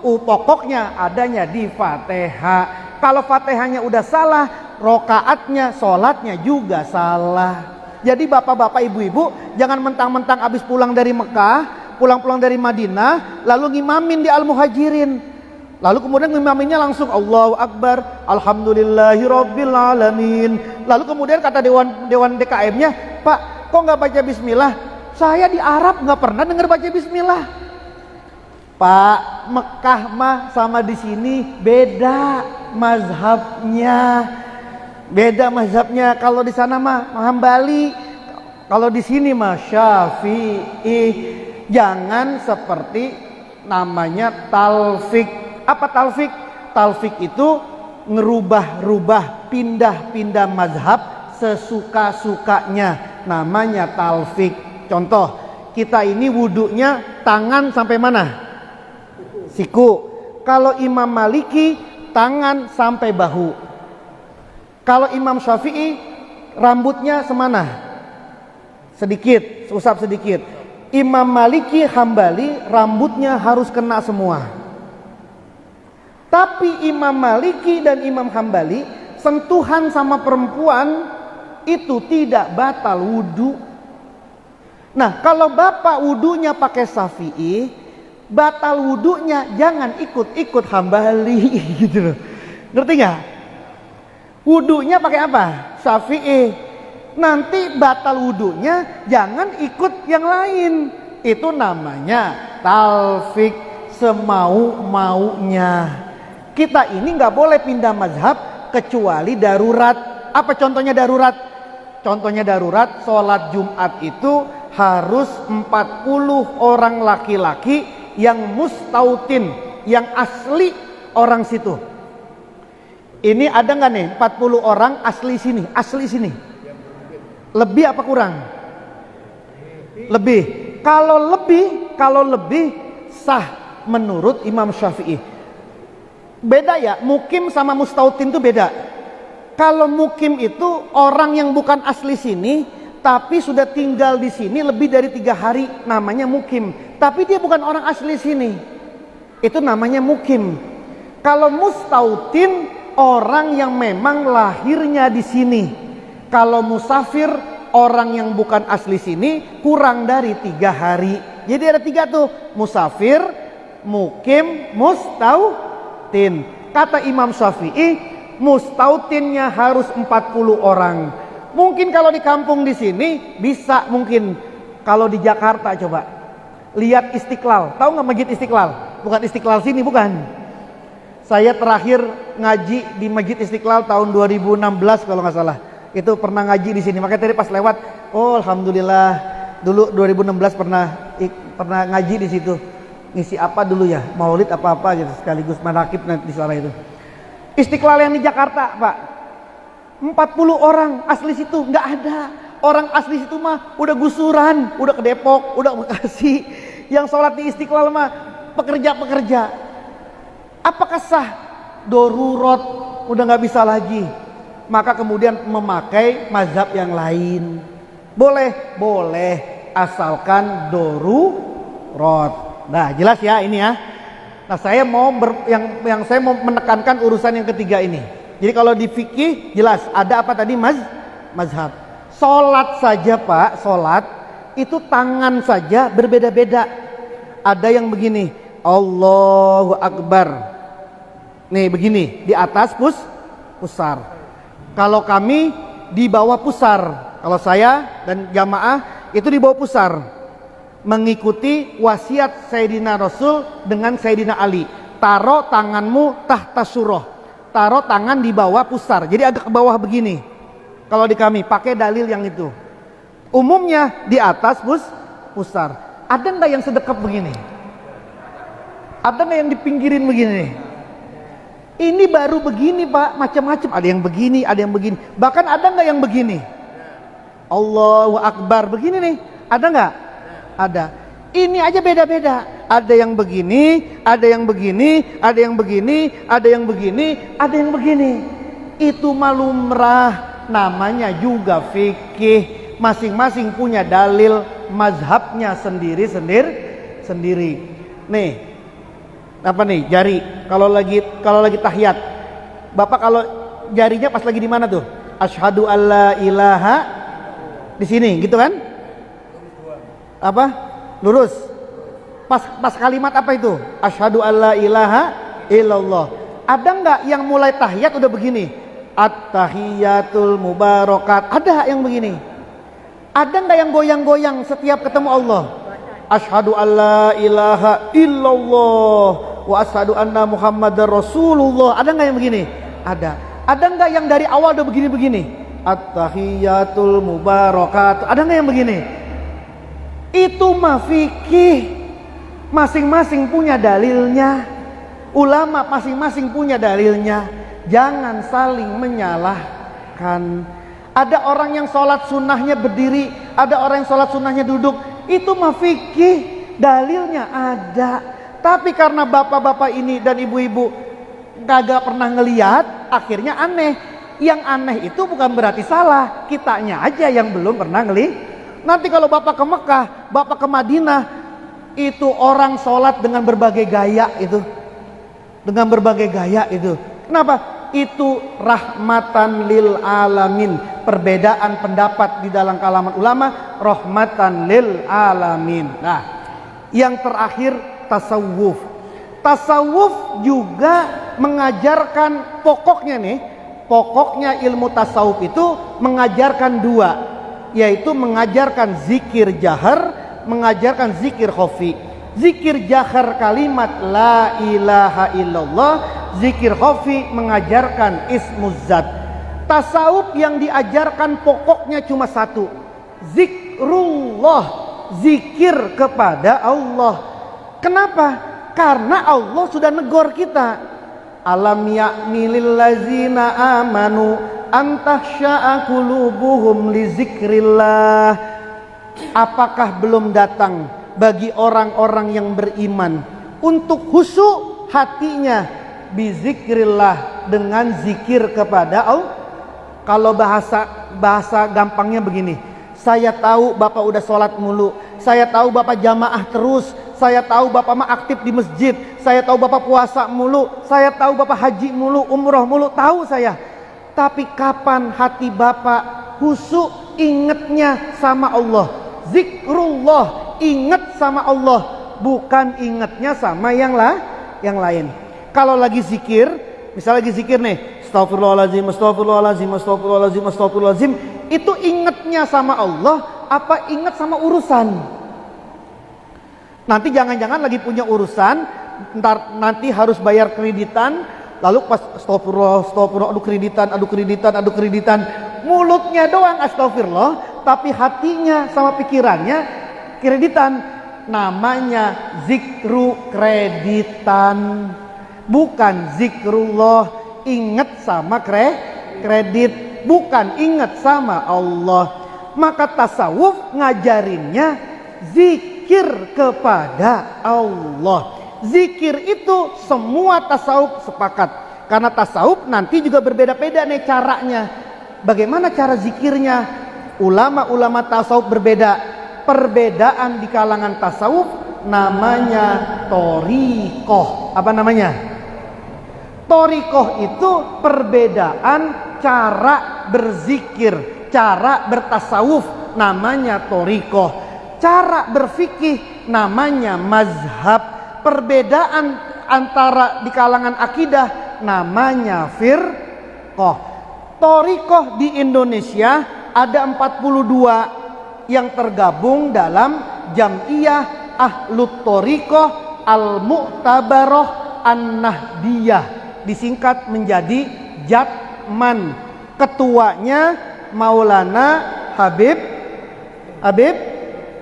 pokoknya adanya di Fatihah. Kalau Fatihahnya udah salah, rokaatnya, sholatnya juga salah. Jadi bapak-bapak, ibu-ibu, jangan mentang-mentang habis pulang dari Mekah, pulang-pulang dari Madinah, lalu ngimamin di Al-Muhajirin. Lalu kemudian ngimaminnya langsung Allahu Akbar, Alhamdulillahirabbil alamin. Lalu kemudian kata dewan DKM-nya, Pak, kok nggak baca bismillah? Saya di Arab nggak pernah dengar baca bismillah. Pak, Mekah mah sama di sini beda mazhabnya. Beda mazhabnya. Kalau di sana mah Hambali, kalau di sini mah Syafi'i. Jangan seperti namanya talfik. Apa talfik? Talfik itu ngerubah-rubah, pindah-pindah mazhab sesuka-sukanya. Namanya talfik. Contoh, kita ini wudunya tangan sampai mana? Siku. Kalau Imam Maliki tangan sampai bahu. Kalau Imam Syafi'i rambutnya semana? Sedikit, usap sedikit. Imam Maliki Hambali rambutnya harus kena semua. Tapi Imam Maliki dan Imam Hambali sentuhan sama perempuan itu tidak batal wudu. Nah, kalau bapak wudunya pakai Syafi'i, batal wudunya jangan ikut-ikut Hambali gitu loh. Ngerti nggak? Wudunya pakai apa? Syafi'i. Nanti batal wudunya jangan ikut yang lain. Itu namanya talfik, semau-maunya. Kita ini nggak boleh pindah mazhab kecuali darurat. Apa contohnya darurat? Contohnya darurat, sholat Jumat itu harus 40 orang laki-laki yang mustautin, yang asli orang situ. Ini ada nggak nih 40 orang asli sini, asli sini? Lebih apa kurang? Lebih. Kalau lebih sah menurut Imam Syafi'i. Beda ya, mukim sama mustautin itu beda. Kalau mukim itu orang yang bukan asli sini, tapi sudah tinggal di sini lebih dari 3 hari, namanya mukim. Tapi dia bukan orang asli sini, itu namanya mukim. Kalau mustautin, orang yang memang lahirnya di sini. Kalau musafir, orang yang bukan asli sini, kurang dari 3 hari. Jadi ada 3 tuh, musafir, mukim, mustautin. Kata Imam Syafi'i, mustautinnya harus 40 orang. Mungkin kalau di kampung di sini bisa, mungkin kalau di Jakarta coba lihat Istiqlal. Tahu nggak Masjid Istiqlal? Bukan Istiqlal sini, bukan. Saya terakhir ngaji di Masjid Istiqlal tahun 2016 kalau nggak salah. Itu pernah ngaji di sini. Makanya tadi pas lewat, oh alhamdulillah. Dulu 2016 pernah ngaji di situ. Ngisi apa dulu ya, maulid apa-apa gitu, sekaligus manakib nanti di sana itu. Istiqlal yang di Jakarta, Pak, 40 orang asli situ nggak ada. Orang asli situ mah udah gusuran, udah ke Depok, udah Bekasi. Yang sholat di Istiqlal mah pekerja-pekerja. Apakah sah? Darurat, udah nggak bisa lagi. Maka kemudian memakai mazhab yang lain. Boleh, boleh, asalkan darurat. Nah, jelas ya ini ya. Nah, saya mau yang saya mau menekankan urusan yang ketiga ini. Jadi kalau di fikih jelas ada apa tadi mazhab. Salat saja, Pak, salat itu tangan saja berbeda-beda. Ada yang begini, Allahu Akbar. Nih begini, di atas pusar. Kalau kami di bawah pusar. Kalau saya dan jamaah itu di bawah pusar. Mengikuti wasiat Sayyidina Rasul dengan Sayyidina Ali. Taruh tanganmu tahta surah. Taruh tangan di bawah pusar. Jadi agak ke bawah begini. Kalau di kami pakai dalil yang itu. Umumnya di atas pusar. Ada nggak yang sedekap begini? Ada nggak yang dipinggirin begini? Ini baru begini, Pak, macam-macam. Ada yang begini, ada yang begini. Bahkan ada nggak yang begini? Allahu Akbar begini nih. Ada nggak? Ada. Ini aja beda-beda. Ada yang begini, ada yang begini, ada yang begini, ada yang begini, ada yang begini. Itu malumrah, namanya juga fikih. Masing-masing punya dalil mazhabnya sendiri. Nih, apa nih? Jari. Kalau lagi tahiyat, Bapak kalau jarinya pas lagi di mana tuh? Asyhadu alla ilaha di sini, gitu kan? Apa? Lurus. Pas kalimat apa itu? Asyhadu alla ilaha illallah. Ada nggak yang mulai tahiyat udah begini? At-tahiyatul mubarakat. Ada yang begini. Ada nggak yang goyang-goyang setiap ketemu Allah? Asyhadu alla ilaha illallah wa asyhadu anna muhammadar rasulullah. Ada nggak yang begini? Ada. Ada nggak yang dari awal udah begini-begini? At-tahiyatul mubarakat. Ada nggak yang begini? Itu mah fikih. Masing-masing punya dalilnya. Ulama masing-masing punya dalilnya. Jangan saling menyalahkan. Ada orang yang sholat sunnahnya berdiri, ada orang yang sholat sunnahnya duduk. Itu mah fikih, dalilnya ada. Tapi karena bapak-bapak ini dan ibu-ibu kagak pernah ngeliat, akhirnya aneh. Yang aneh itu bukan berarti salah, kitanya aja yang belum pernah ngeliat. Nanti kalau bapak ke Mekah, bapak ke Madinah, itu orang sholat dengan berbagai gaya itu. Dengan berbagai gaya itu. Kenapa? Itu rahmatan lil alamin. Perbedaan pendapat di dalam kalangan ulama, rahmatan lil alamin. Nah, yang terakhir tasawuf. Tasawuf juga mengajarkan pokoknya nih. Pokoknya ilmu tasawuf itu mengajarkan dua, yaitu mengajarkan zikir jahar, mengajarkan zikir khafi. Zikir jahar kalimat la ilaha illallah, zikir khafi mengajarkan ismuz zat. Tasawuf yang diajarkan pokoknya cuma satu, zikrullah, zikir kepada Allah. Kenapa? Karena Allah sudah negor kita. Alam ya'ni lil ladzina amanu antahsya'a qulubuhum li zikrillah. Apakah belum datang bagi orang-orang yang beriman untuk khusyuk hatinya bizikrillah, dengan zikir kepada Allah. Kalau bahasa gampangnya begini, saya tahu Bapak udah sholat mulu, saya tahu Bapak jamaah terus, saya tahu Bapak mah aktif di masjid, saya tahu Bapak puasa mulu, saya tahu Bapak haji mulu, umroh mulu, tahu saya. Tapi kapan hati Bapak khusyuk ingetnya sama Allah? Zikrullah, inget sama Allah, bukan ingetnya sama yang lain. Kalau lagi zikir, misalnya lagi zikir nih, astagfirullahaladzim, astagfirullahaladzim, astagfirullahaladzim, astagfirullahaladzim, itu ingetnya sama Allah apa inget sama urusan? Nanti jangan-jangan lagi punya urusan, nanti harus bayar kreditan, lalu pas astagfirullah, astagfirullah, aduh kreditan, mulutnya doang astagfirullah, tapi hatinya sama pikirannya kreditan. Namanya zikru kreditan, bukan zikrullah. ingat sama kredit, bukan ingat sama Allah. Maka tasawuf ngajarinnya zikir kepada Allah. Zikir itu semua tasawuf sepakat. Karena tasawuf nanti juga berbeda-beda nih caranya. Bagaimana cara zikirnya? Ulama-ulama tasawuf berbeda. Perbedaan di kalangan tasawuf namanya thoriqoh. Apa namanya? Thoriqoh itu perbedaan cara berzikir, cara bertasawuf, namanya thoriqoh. Cara berfikih namanya mazhab. Perbedaan antara di kalangan akidah namanya firqoh. Thoriqoh di Indonesia ada 42 yang tergabung dalam Jam'iyah Ahlut Thoriqoh Al-Mu'tabaroh An-Nahdiyah, disingkat menjadi Jatman. Ketuanya Maulana Habib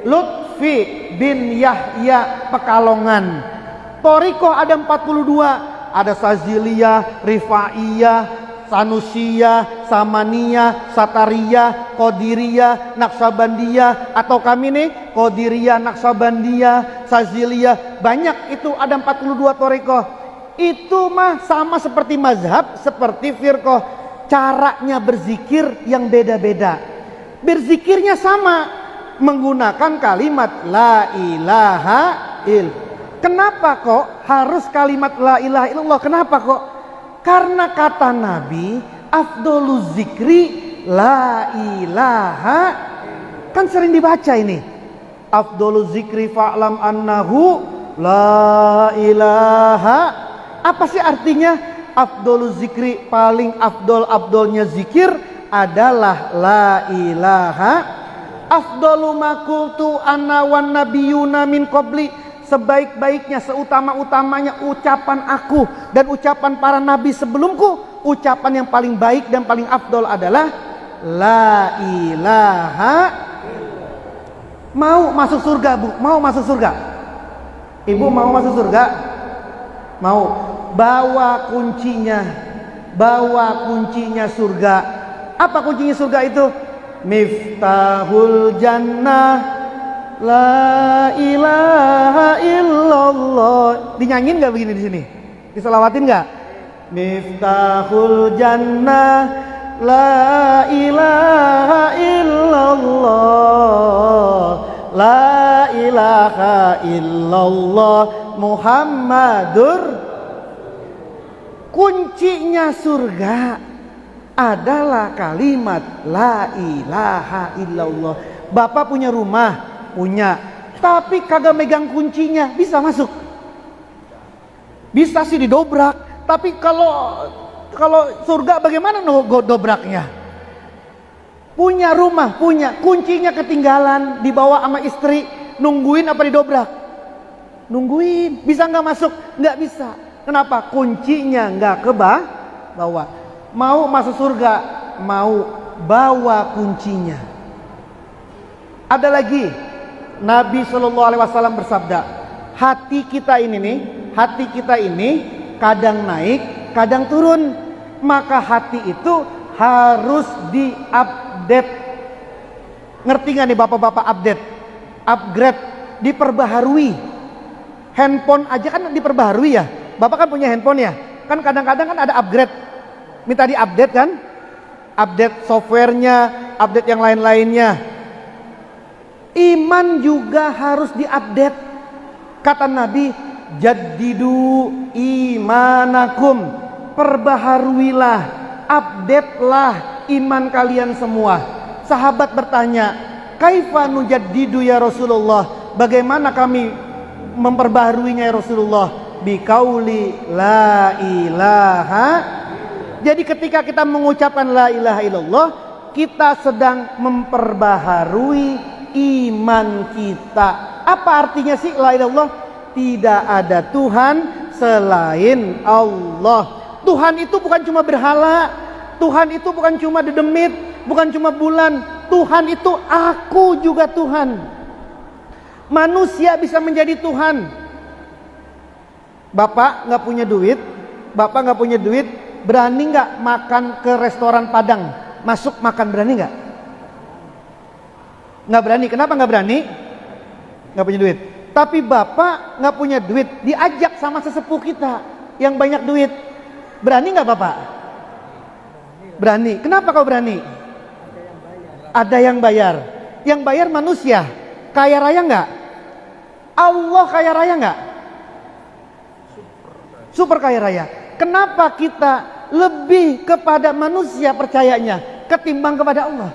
Lutfi bin Yahya Pekalongan. Thoriqoh ada 42, ada Saziliyah, Rifaiyah, Sanusiyah, Samaniyah, Satariyah, Qadiriyah, Naqsabandiyah, atau kami nih Qadiriyah, Naqsabandiyah, Saziliyah, banyak itu, ada 42 thoriqoh. Itu mah sama seperti mazhab, seperti firqoh, caranya berzikir yang beda-beda. Berzikirnya sama, menggunakan kalimat la ilaha illallah. Kenapa kok harus kalimat la ilaha illallah? Kenapa kok? Karena kata Nabi, afdoluz zikri la ilaha. Kan sering dibaca ini. Afdoluz zikri fa'lam annahu la ilaha. Apa sih artinya? Afdoluz zikri, paling afdolnya zikir adalah la ilaha. Afdolu ma qultu ana wan nabiyuna min qabli. Sebaik-baiknya, seutama-utamanya ucapan aku dan ucapan para nabi sebelumku, ucapan yang paling baik dan paling afdol adalah la ilaha. Mau masuk surga, Bu? Mau masuk surga? Ibu mau masuk surga? Mau. Bawa kuncinya surga. Apa kuncinya surga itu? Miftahul jannah la ilaha illallah. Dinyanyiin nggak begini di sini? Diselawatin nggak? Miftahul jannah la ilaha illallah, la ilaha illallah Muhammadur. Kuncinya surga adalah kalimat la ilaha illallah. Bapak punya rumah? Punya, tapi kagak megang kuncinya, bisa masuk? Bisa sih didobrak, tapi kalau surga bagaimana dobraknya? Punya rumah, punya, kuncinya ketinggalan, dibawa sama istri, nungguin apa didobrak? Nungguin. Bisa nggak masuk? Nggak bisa. Kenapa? Kuncinya nggak bawa. Mau masuk surga, mau bawa kuncinya. Ada lagi. Nabi Shallallahu Alaihi Wasallam bersabda, hati kita ini kadang naik, kadang turun. Maka hati itu harus diupdate. Ngerti nggak nih bapak-bapak? Upgrade, diperbaharui. Handphone aja kan diperbaharui ya. Bapak kan punya handphone ya. Kan kadang-kadang kan ada upgrade. Minta diupdate kan? Update softwarenya, update yang lain-lainnya. Iman juga harus diupdate. Kata Nabi, jaddidu imanakum, perbaharuilah, update-lah iman kalian semua. Sahabat bertanya, kaifa nujaddidu ya Rasulullah? Bagaimana kami memperbaharuinya ya Rasulullah? Biqauli la ilaha. Jadi ketika kita mengucapkan la ilaha illallah, kita sedang memperbaharui iman kita. Apa artinya sih la ilaha illallah? Tidak ada Tuhan selain Allah. Tuhan itu bukan cuma berhala. Tuhan itu bukan cuma dedemit, bukan cuma bulan. Tuhan itu aku juga Tuhan. Manusia bisa menjadi Tuhan. Bapak nggak punya duit, berani nggak makan ke restoran Padang? Masuk makan, berani nggak? Nggak berani. Kenapa nggak berani? Nggak punya duit. Tapi bapak nggak punya duit, diajak sama sesepuh kita yang banyak duit, berani nggak bapak? Berani. Kenapa kau berani? Ada yang bayar. Yang bayar manusia. Kaya raya nggak? Allah kaya raya nggak? Super kaya raya. Kenapa kita lebih kepada manusia percayanya ketimbang kepada Allah?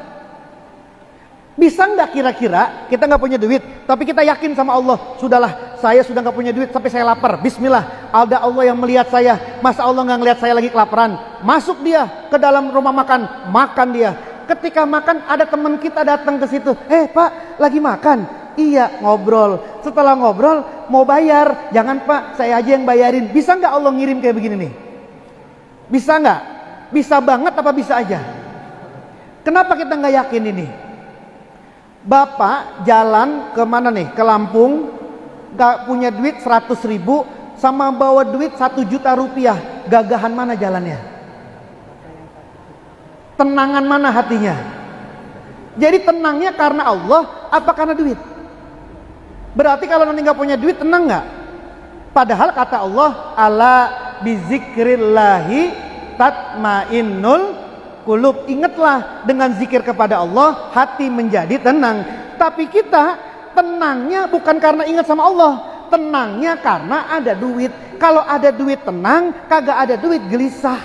Bisa nggak kira-kira kita nggak punya duit, tapi kita yakin sama Allah, sudahlah, saya sudah nggak punya duit, tapi saya lapar. Bismillah, ada Allah yang melihat saya. Masa Allah nggak ngelihat saya lagi kelaparan? Masuk dia ke dalam rumah makan, makan dia. Ketika makan, ada teman kita datang ke situ. Pak, lagi makan? Iya, ngobrol. Setelah ngobrol, mau bayar. Jangan Pak, saya aja yang bayarin. Bisa nggak Allah ngirim kayak begini nih? Bisa nggak? Bisa banget apa bisa aja? Kenapa kita nggak yakin ini? Bapak jalan ke mana nih? Ke Lampung, gak punya duit 100.000 sama bawa duit 1 juta rupiah. Gagahan mana jalannya? Tenangan mana hatinya? Jadi tenangnya karena Allah apa karena duit? Berarti kalau nanti gak punya duit tenang gak? Padahal kata Allah, ala bizikrillahi tatmainnul qulub. Ingatlah, dengan zikir kepada Allah hati menjadi tenang. Tapi kita tenangnya bukan karena ingat sama Allah, tenangnya karena ada duit. Kalau ada duit tenang, kagak ada duit gelisah.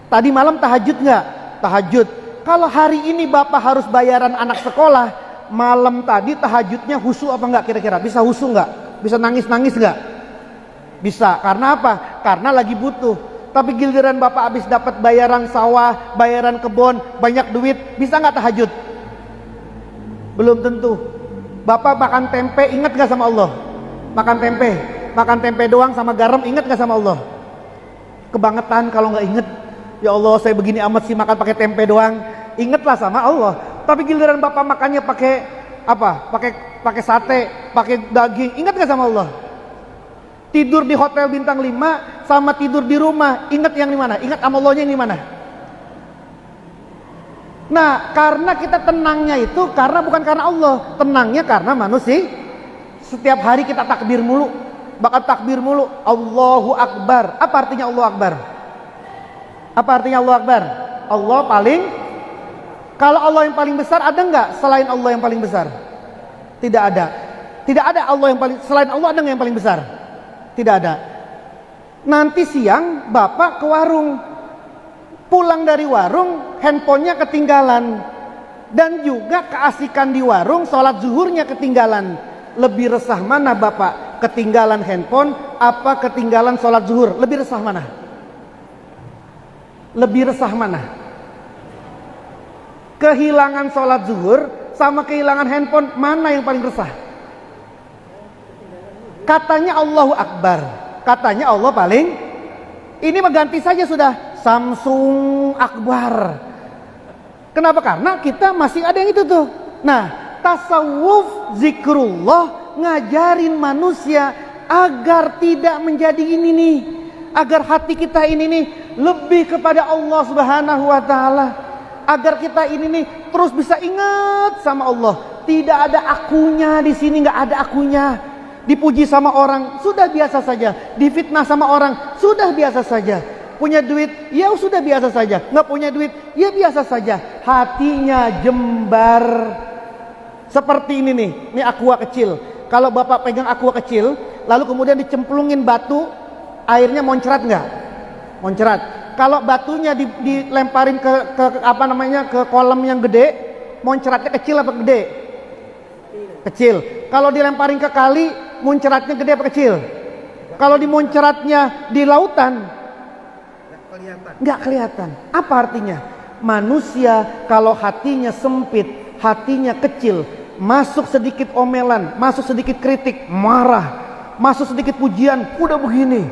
Tadi malam tahajud nggak? Tahajud. Kalau hari ini bapak harus bayaran anak sekolah, malam tadi tahajudnya husu apa nggak kira-kira? Bisa husu nggak? Bisa nangis-nangis nggak? Bisa. Karena apa? Karena lagi butuh. Tapi giliran bapak habis dapat bayaran sawah, bayaran kebun, banyak duit, bisa nggak tahajud? Belum tentu. Bapak makan tempe, ingat nggak sama Allah? Makan tempe doang sama garam, ingat nggak sama Allah? Kebangetan kalau nggak inget. Ya Allah, saya begini amat sih makan pakai tempe doang. Ingatlah sama Allah. Tapi giliran bapak makannya pakai apa? Pakai sate, pakai daging, ingat nggak sama Allah? Tidur di hotel bintang 5 sama tidur di rumah, ingat yang di mana? Ingat sama Allahnya yang di mana? Nah, karena kita tenangnya itu karena bukan karena Allah, tenangnya karena manusia. Setiap hari kita takbir mulu, bakal takbir mulu, Allahu Akbar. Apa artinya Allahu Akbar? Apa artinya Allahu Akbar? Allah paling. Kalau Allah yang paling besar ada nggak selain Allah yang paling besar? Tidak ada. Tidak ada Allah yang paling, selain Allah ada nggak yang paling besar? Tidak ada. Nanti siang bapak ke warung, pulang dari warung handphonenya ketinggalan, dan juga keasikan di warung sholat zuhurnya ketinggalan. Lebih resah mana bapak? Ketinggalan handphone apa ketinggalan sholat zuhur? Lebih resah mana? Lebih resah mana? Kehilangan sholat zuhur sama kehilangan handphone, mana yang paling resah? Katanya Allahu Akbar, katanya Allah paling. Ini mengganti saja sudah, Samsung Akbar. Kenapa? Karena kita masih ada yang itu tuh. Nah, tasawuf zikrullah ngajarin manusia agar tidak menjadi ini nih, agar hati kita ini nih lebih kepada Allah Subhanahu wa taala, agar kita ini nih terus bisa ingat sama Allah. Tidak ada akunya di sini, nggak ada akunya. Dipuji sama orang sudah biasa saja, difitnah sama orang sudah biasa saja. Punya duit ya sudah biasa saja, nggak punya duit ya biasa saja. Hatinya jembar. Seperti ini nih, ini aqua kecil. Kalau bapak pegang aqua kecil, lalu kemudian dicemplungin batu, airnya moncrat nggak? Moncrat. Kalau batunya dilemparin ke apa namanya, ke kolam yang gede, moncratnya kecil apa gede? Kecil. Kalau dilemparin ke kali, muncratnya gede apa kecil? Kalau dimuncratnya di lautan, nggak kelihatan. Apa artinya? Manusia kalau hatinya sempit, hatinya kecil, masuk sedikit omelan, masuk sedikit kritik, marah, masuk sedikit pujian, udah begini.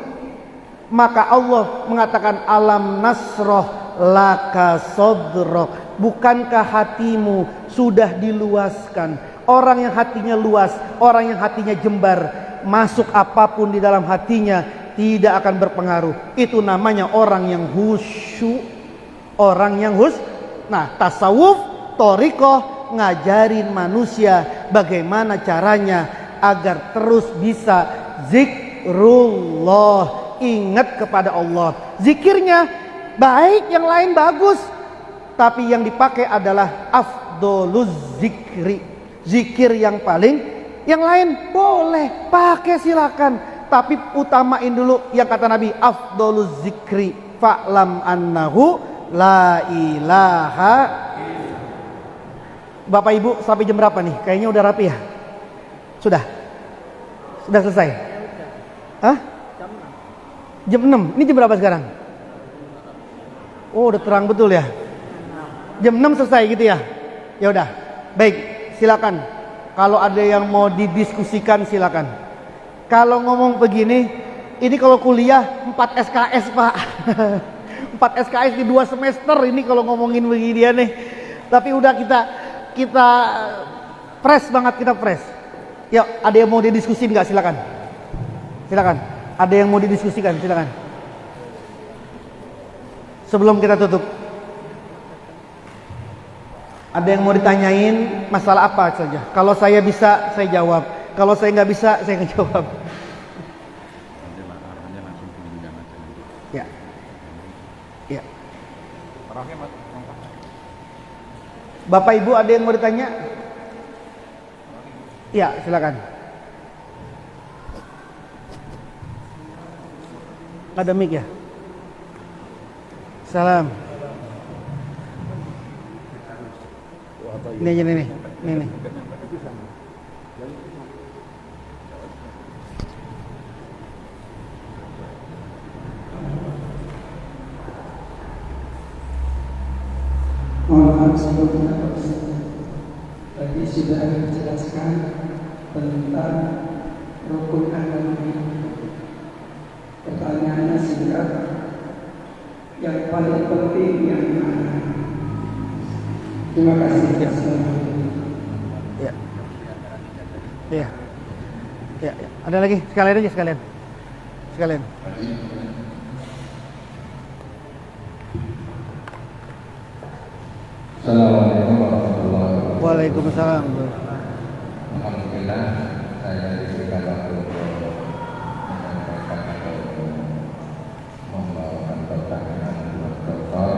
Maka Allah mengatakan alam nasroh laka sodrok. Bukankah hatimu sudah diluaskan? Orang yang hatinya luas, orang yang hatinya jembar, masuk apapun di dalam hatinya tidak akan berpengaruh. Itu namanya orang yang khusyuk, orang yang Nah, tasawuf, thariqah ngajarin manusia bagaimana caranya agar terus bisa zikrullah, ingat kepada Allah. Zikirnya baik, yang lain bagus, tapi yang dipakai adalah afdoluz zikri, zikir yang paling. Yang lain boleh pakai, silakan, tapi utamain dulu yang kata Nabi, afdoluz zikri fa'lam annahu la ilaha. Bapak Ibu sampai jam berapa nih? Kayaknya udah rapi ya? Sudah selesai? Hah? Jam 6. Ini jam berapa sekarang? Oh, udah terang betul ya. Jam 6 selesai gitu ya. Ya udah. Baik, silakan. Kalau ada yang mau didiskusikan silakan. Kalau ngomong begini, ini kalau kuliah 4 SKS, Pak. 4 SKS di 2 semester ini kalau ngomongin begini ya nih. Tapi udah kita fresh banget, kita fresh. Ya, ada yang mau didiskusin nggak? Silakan. Silakan. Ada yang mau didiskusikan? Silakan. Sebelum kita tutup, ada yang mau ditanyain masalah apa saja? Kalau saya bisa, saya jawab. Kalau saya nggak bisa, saya nggak jawab. Ya. Ya. Bapak Ibu ada yang mau ditanya? Ya, silakan. Ada mic ya? Salam. Ini aja nih. Nih. Tadi sudah dijelaskan tentang rukun agama ini. Pertanyaannya singkat, yang paling penting yang mana? Terima kasih. Ya. Ya. Ya. Ada lagi? Sekalian aja, sekalian. Assalamualaikum warahmatullahi wabarakatuh. Waalaikumsalam. Alhamdulillah saya diberikan waktu untuk menyampaikan atau membawakan pertanyaan buat dokter.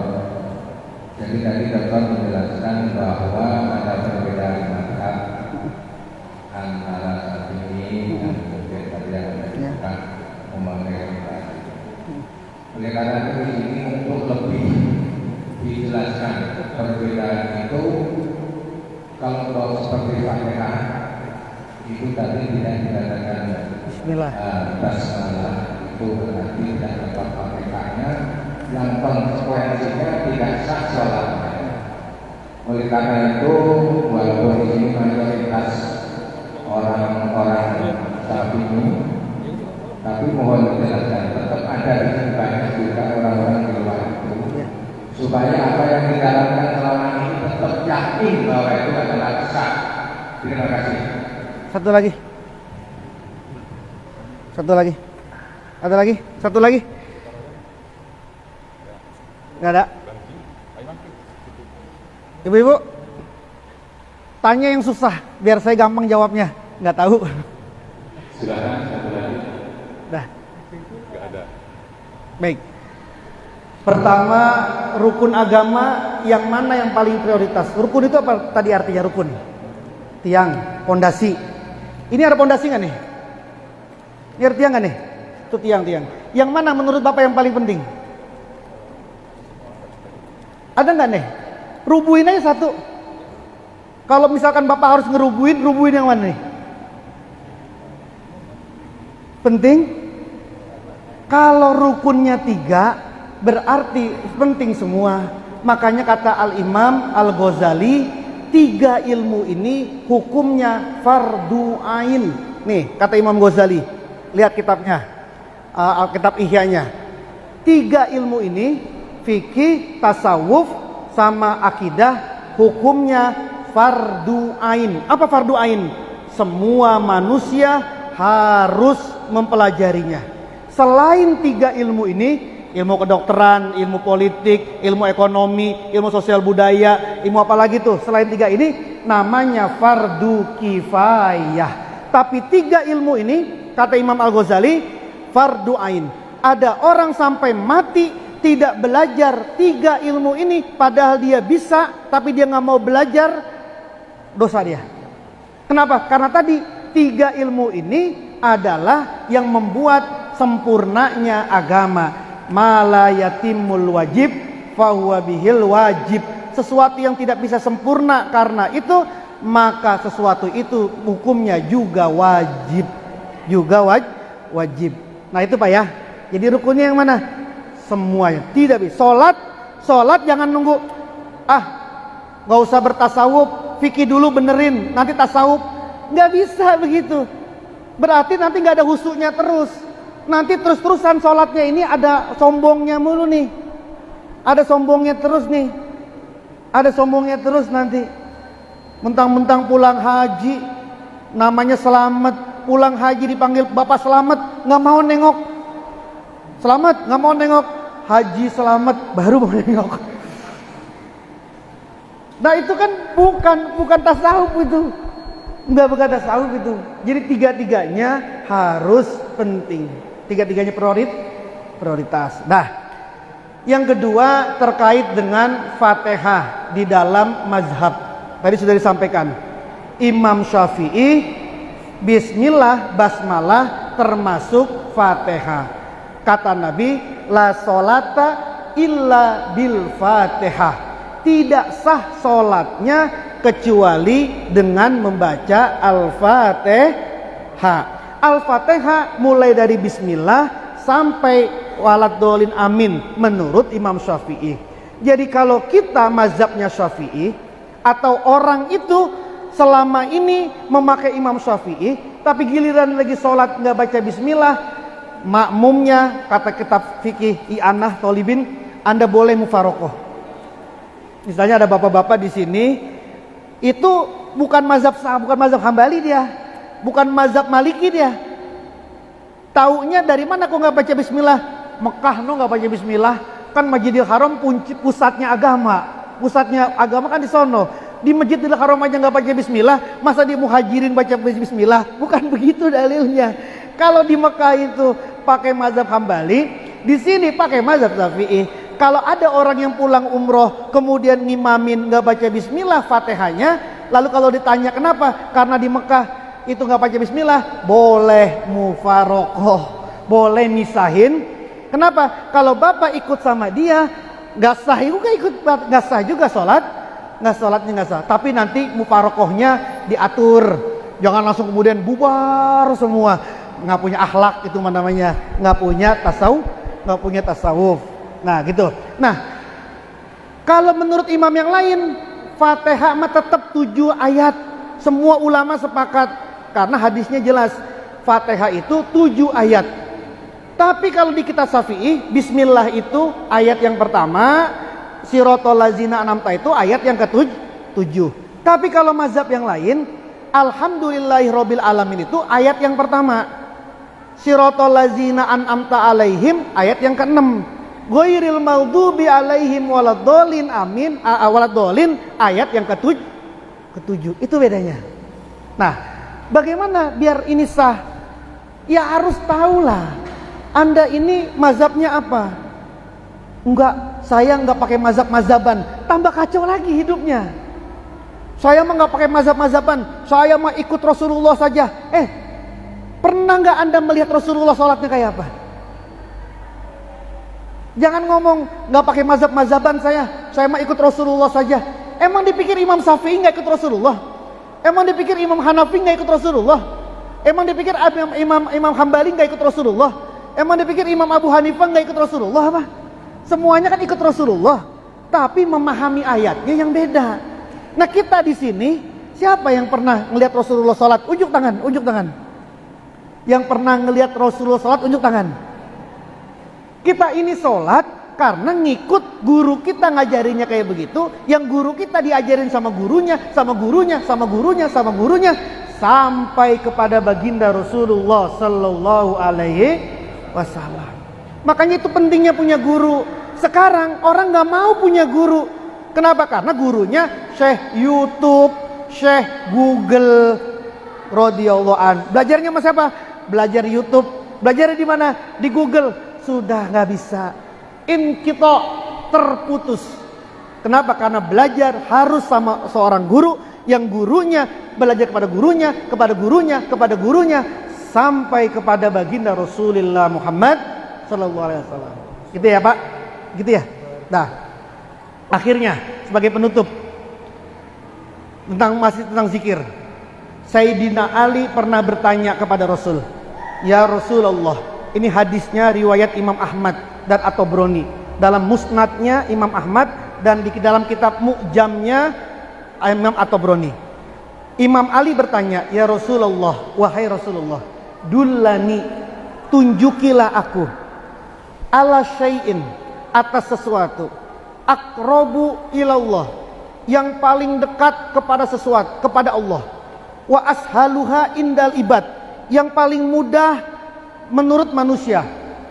Jadi tadi dokter menjelaskan bahwa ada perbedaan mazhab antara saat ini dan mungkin tadi yang menunjukkan memakai tadi. Oleh karena itu ini untuk lebih dijelaskan perbedaan itu, kalau seperti Fatihah itu tadi tidak dikatakan basmalah, itu berarti tidak dapat Fatihahnya, yang konsekuensinya tidak sah sholatnya. Oleh karena itu, walaupun ini mayoritas orang-orang saat ini, tapi mohon dijelaskan, tetap ada di sini banyak juga orang-orang di luar itu, supaya apa yang dijalankan selama ini tetap yakin bahwa itu adalah sah. Terima kasih. Satu lagi. Ada lagi? Satu lagi? Nggak ada? Ibu-ibu, tanya yang susah biar saya gampang jawabnya. Nggak tahu. Silakan, satu lagi. Dah. Nggak ada. Baik. Pertama, rukun agama yang mana yang paling prioritas? Rukun itu apa tadi artinya rukun? Tiang, pondasi. Ini ada pondasi nggak nih? Ini ada tiang nggak nih? Itu tiang-tiang. Yang mana menurut Bapak yang paling penting? Ada nggak nih? Rubuhin aja satu. Kalau misalkan Bapak harus rubuhin yang mana nih? Penting? Kalau rukunnya 3, berarti penting semua. Makanya kata Al-Imam Al-Ghazali, 3 ilmu ini hukumnya fardu ain. Nih kata Imam Ghazali, lihat kitabnya, Alkitab Ihya'nya. 3 ilmu ini, fikih, tasawuf, sama akidah, hukumnya fardu ain. Apa fardu ain? Semua manusia harus mempelajarinya. Selain 3 ilmu ini, ilmu kedokteran, ilmu politik, ilmu ekonomi, ilmu sosial budaya, ilmu apa lagi tuh? Selain 3 ini namanya fardu kifayah. Tapi 3 ilmu ini, kata Imam Al-Ghazali, fardu ain. Ada orang sampai mati tidak belajar 3 ilmu ini, padahal dia bisa, tapi dia nggak mau belajar, dosa dia. Kenapa? Karena tadi 3 ilmu ini adalah yang membuat sempurnanya agama. Mala yatimul wajib fahuwa bihil wajib. Sesuatu yang tidak bisa sempurna karena itu, maka sesuatu itu hukumnya juga wajib. Juga wajib. Nah itu Pak ya. Jadi rukunnya yang mana? Semuanya. Tidak bisa. Sholat jangan nunggu. Gak usah bertasawuf, fikih dulu benerin, nanti tasawuf. Gak bisa begitu. Berarti nanti gak ada husuknya terus. Nanti terus-terusan sholatnya ini ada sombongnya mulu nih. Ada sombongnya terus nih. Ada sombongnya terus nanti. Mentang-mentang pulang haji, namanya selamat. Pulang haji dipanggil Bapak selamat, gak mau nengok. Selamat, gak mau nengok. Haji selamat, baru mau nengok. Nah itu kan bukan tasawuf itu. Enggak bukan tasawuf itu. Jadi 3-3-nya harus penting. 3-3-nya prioritas. Nah, yang kedua terkait dengan Fatihah di dalam mazhab. Tadi sudah disampaikan. Imam Syafi'i, bismillah, basmalah termasuk Fatihah. Kata Nabi, la sholata illa bil Fatihah. Tidak sah sholatnya kecuali dengan membaca Al-Fatihah. Al-Fatihah mulai dari bismillah sampai waladhdallin amin menurut Imam Syafi'i. Jadi kalau kita mazhabnya Syafi'i, atau orang itu selama ini memakai Imam Syafi'i, tapi giliran lagi sholat nggak baca bismillah, makmumnya kata kitab fikih I'anah Thalibin, Anda boleh mufarokoh. Misalnya ada bapak-bapak di sini, itu bukan mazhab Hambali dia, bukan mazhab Maliki dia. Taunya dari mana kok nggak baca bismillah? Mekah no nggak baca bismillah, kan Masjidil Haram pusatnya agama. Pusatnya agama kan di sono. Di Masjidil Haram aja nggak baca bismillah, masa di Muhajirin baca bismillah? Bukan begitu dalilnya. Kalau di Mekah itu pakai mazhab Hambali, di sini pakai mazhab Syafi'i. Kalau ada orang yang pulang umroh kemudian ngimamin nggak baca bismillah Fatihahnya, lalu kalau ditanya kenapa? Karena di Mekah itu nggak baca bismillah, boleh mufarokoh, boleh misahin. Kenapa? Kalau bapak ikut sama dia, nggak sah nggak sah juga sholatnya nggak sah. Tapi nanti mufarokohnya diatur, jangan langsung kemudian bubar semua. Nggak punya akhlak itu namanya, nggak punya tasawuf. Nah gitu. Nah kalau menurut imam yang lain, Fatihah mah tetap 7 ayat. Semua ulama sepakat karena hadisnya jelas. Fatihah itu 7 ayat. Tapi kalau di kitab Syafi'i, bismillah itu ayat yang pertama, siratal ladzina an'amta itu ayat yang ke-7. Tapi kalau mazhab yang lain, alhamdulillahirabbil alamin itu ayat yang pertama. Siratal ladzina an'amta alaihim ayat yang ke-6. Ghairil maghdubi alaihim waladdallin amin waladdallin ayat yang ke-7. Itu bedanya. Nah, bagaimana biar ini sah? Ya harus tahulah Anda ini mazhabnya apa. Saya enggak pakai mazhab-mazhaban, tambah kacau lagi hidupnya. Saya mah enggak pakai mazhab-mazhaban, saya mah ikut Rasulullah saja. Pernah enggak Anda melihat Rasulullah sholatnya kayak apa? Jangan ngomong nggak pakai mazhab-mazhaban saya mah ikut Rasulullah saja. Emang dipikir Imam Syafi'i nggak ikut Rasulullah? Emang dipikir Imam Hanafi nggak ikut Rasulullah? Emang dipikir Imam Hambali nggak ikut Rasulullah? Emang dipikir Imam Abu Hanifah nggak ikut Rasulullah apa? Semuanya kan ikut Rasulullah, tapi memahami ayatnya yang beda. Nah kita di sini siapa yang pernah ngelihat Rasulullah sholat? Unjuk tangan. Yang pernah ngelihat Rasulullah sholat unjuk tangan. Kita ini sholat karena ngikut guru kita ngajarinya kayak begitu. Yang guru kita diajarin sama gurunya sampai kepada baginda Rasulullah Sallallahu Alaihi wasallam. Makanya itu pentingnya punya guru. Sekarang orang nggak mau punya guru. Kenapa? Karena gurunya Syekh YouTube, Syekh Google radhiyallahu an. Belajarnya sama siapa? Belajar YouTube. Belajar di mana? Di Google. Sudah nggak bisa. Inqita, terputus. Kenapa? Karena belajar harus sama seorang guru, yang gurunya belajar kepada gurunya, kepada gurunya, kepada gurunya, sampai kepada baginda Rasulullah Muhammad sallallahu alaihi wasallam. Gitu ya, Pak? Gitu ya? Nah, akhirnya sebagai penutup masih tentang zikir. Sayyidina Ali pernah bertanya kepada Rasul, "Ya Rasulullah," ini hadisnya riwayat Imam Ahmad dan At-Tabrani, dalam musnadnya Imam Ahmad dan di dalam kitab Mu'jamnya Imam At-Tabrani. Imam Ali bertanya, "Ya Rasulullah, wahai Rasulullah, dullani, tunjukilah aku ala syai'in, atas sesuatu, aqrabu ilallah, yang paling dekat kepada sesuatu, kepada Allah, wa ashaluha indal ibad, yang paling mudah menurut manusia,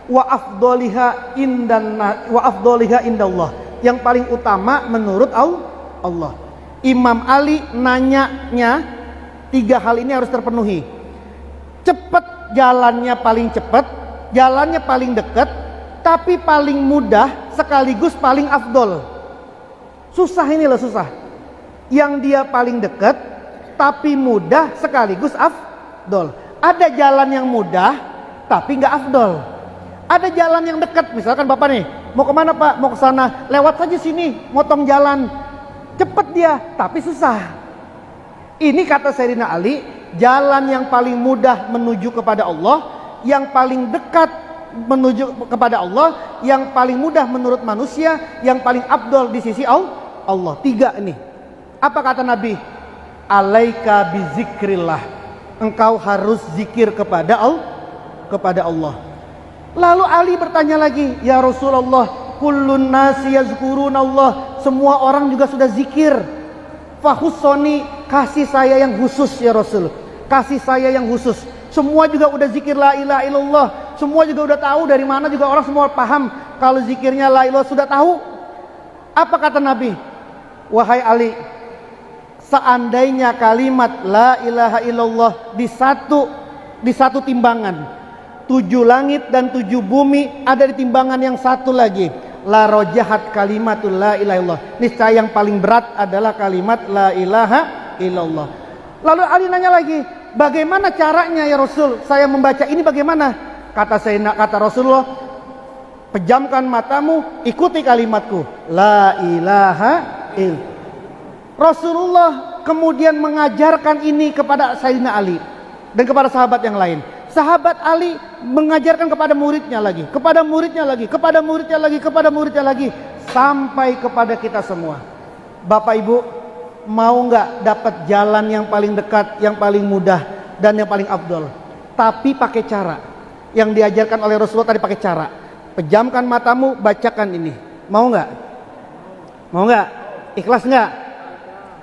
wa afdoliha indallah, yang paling utama menurut Allah." Imam Ali nanyanya 3 hal ini harus terpenuhi. Cepat, jalannya paling cepat, jalannya paling dekat, tapi paling mudah sekaligus paling afdol. Susah ini loh, susah. Yang dia paling dekat tapi mudah sekaligus afdol. Ada jalan yang mudah tapi nggak afdol. Ada jalan yang dekat, misalkan Bapak nih mau kemana Pak? Mau ke sana, lewat saja sini, motong jalan. Cepet dia, tapi susah. Ini kata Sayyidina Ali, jalan yang paling mudah menuju kepada Allah, yang paling dekat menuju kepada Allah, yang paling mudah menurut manusia, yang paling afdol di sisi Allah. 3 ini. Apa kata Nabi? Alaika bizikrillah. Engkau harus zikir kepada Allah. Lalu Ali bertanya lagi, "Ya Rasulullah, kullun nasi yazkurunallah." Semua orang juga sudah zikir. Fahussoni, kasih saya yang khusus ya Rasul. Kasih saya yang khusus. Semua juga udah zikir la ilaha illallah. Semua juga udah tahu, dari mana juga orang semua paham kalau zikirnya la ilaha, sudah tahu. Apa kata Nabi? Wahai Ali, seandainya kalimat la ilaha illallah di satu timbangan, 7 langit dan 7 bumi ada di timbangan yang satu lagi, la rojahat kalimatul la ilaha illallah, niscaya yang paling berat adalah kalimat la ilaha illallah. Lalu Ali nanya lagi, bagaimana caranya ya Rasul, saya membaca ini bagaimana? Kata Rasulullah, pejamkan matamu, ikuti kalimatku, la ilaha illallah. Rasulullah kemudian mengajarkan ini kepada Sayyidina Ali dan kepada sahabat yang lain. Sahabat Ali mengajarkan kepada muridnya lagi, kepada muridnya lagi, kepada muridnya lagi, kepada muridnya lagi, sampai kepada kita semua. Bapak Ibu, mau nggak dapat jalan yang paling dekat, yang paling mudah, dan yang paling afdol? Tapi pakai cara yang diajarkan oleh Rasulullah tadi, pakai cara. Pejamkan matamu, bacakan ini. Mau nggak? Mau nggak? Ikhlas nggak?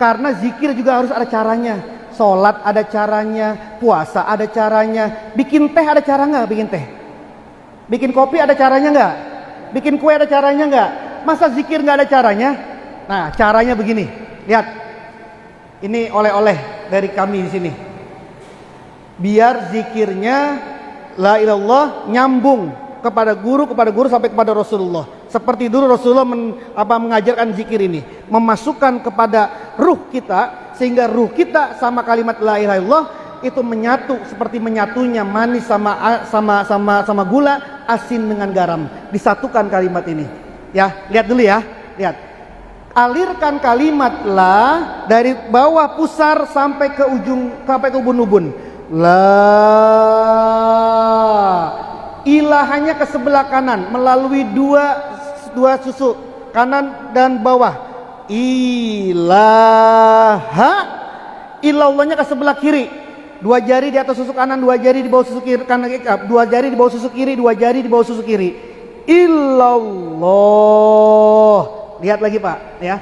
Karena zikir juga harus ada caranya. Sholat ada caranya, puasa ada caranya, bikin teh ada cara nggak? Bikin teh, bikin kopi ada caranya nggak? Bikin kue ada caranya nggak? Masa zikir nggak ada caranya? Nah, caranya begini, lihat, ini oleh-oleh dari kami di sini. Biar zikirnya la ilallah nyambung kepada guru sampai kepada Rasulullah. Seperti dulu Rasulullah mengajarkan zikir ini, memasukkan kepada ruh kita, sehingga ruh kita sama kalimat la ilaha illallah itu menyatu seperti menyatunya manis sama gula, asin dengan garam, disatukan kalimat ini. Ya, lihat dulu ya, lihat. Alirkan kalimat la dari bawah pusar sampai ke ujung, sampai ke ubun-ubun. La ilahanya ke sebelah kanan melalui dua susu kanan dan bawah. Ilaha, illallahnya ke sebelah kiri, 2 jari di atas susu kanan, 2 jari di bawah susu kiri kanan, 2 jari di bawah susu kiri, 2 jari di bawah susu kiri. Illallah, lihat lagi Pak ya,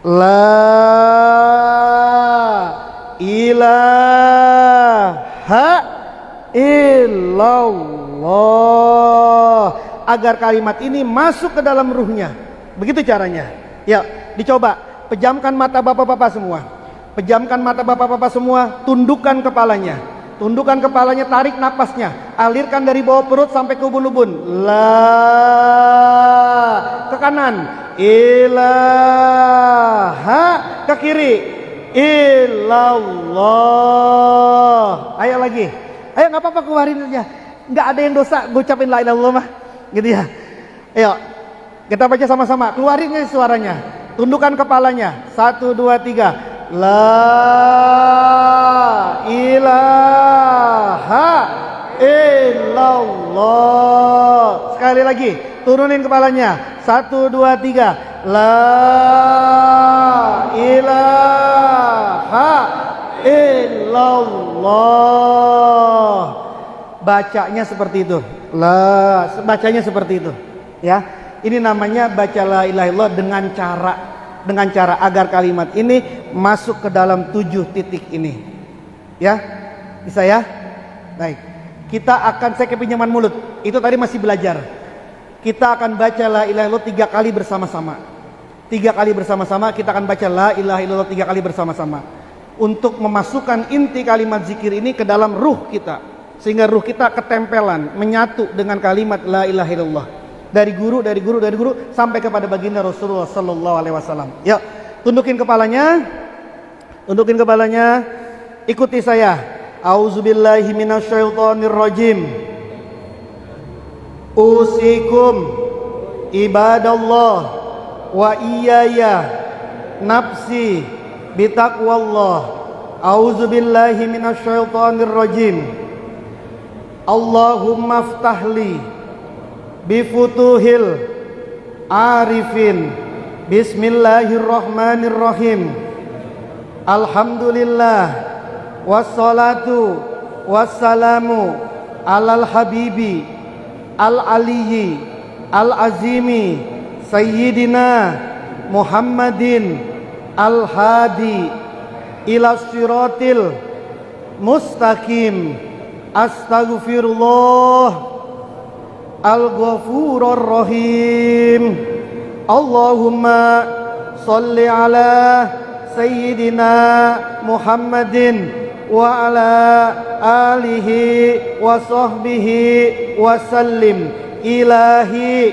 la ilaha illallah. illallah, agar kalimat ini masuk ke dalam ruhnya. Begitu caranya. Ya, dicoba. Pejamkan mata bapak-bapak semua. Pejamkan mata bapak-bapak semua, tundukkan kepalanya. Tundukkan kepalanya, tarik napasnya, alirkan dari bawah perut sampai ke ubun-ubun. La, ke kanan. Ilaha, ke kiri. Illallah. Ayo lagi. Ayo, nggak apa-apa, keluarin aja. Nggak ada yang dosa ngucapin la ilaha illallah mah. Gitu ya. Ayo, kita baca sama-sama. Keluarin aja suaranya. Tundukkan kepalanya. 1, 2, 3. La ilaha illallah. Sekali lagi, turunin kepalanya. 1, 2, 3. La ilaha illallah. Bacanya seperti itu. Bacanya seperti itu. Ya, ini namanya baca la ilaha illallah dengan cara agar kalimat ini masuk ke dalam 7 titik ini. Ya, bisa ya? Baik. Saya kepinjaman mulut. Itu tadi masih belajar. Kita akan baca la ilaha illallah 3 kali bersama-sama. 3 kali bersama-sama kita akan baca la ilaha illallah 3 kali bersama-sama. Untuk memasukkan inti kalimat zikir ini ke dalam ruh kita. Sehingga ruh kita ketempelan, menyatu dengan kalimat la ilaha illallah. Dari guru sampai kepada baginda Rasulullah sallallahu alaihi wasallam. Ya, tundukin kepalanya. Ikuti saya. Auzubillahi minasyaitonir rajim. Usikum ibadallah wa iyaya nafsi bitaqwallah. Auzubillahi minasyaitonir rajim. Allahumma aftahli bifutuhil arifin. Bismillahirrahmanirrahim. Alhamdulillah wassalatu wassalamu alal habibi al aliyyi al azimi sayyidina Muhammadin al hadi ila siratil mustaqim. Astaghfirullah Al-Ghafurur Rahim. Allahumma salli ala Sayyidina Muhammadin wa ala alihi wa sahbihi wa sallim. Ilahi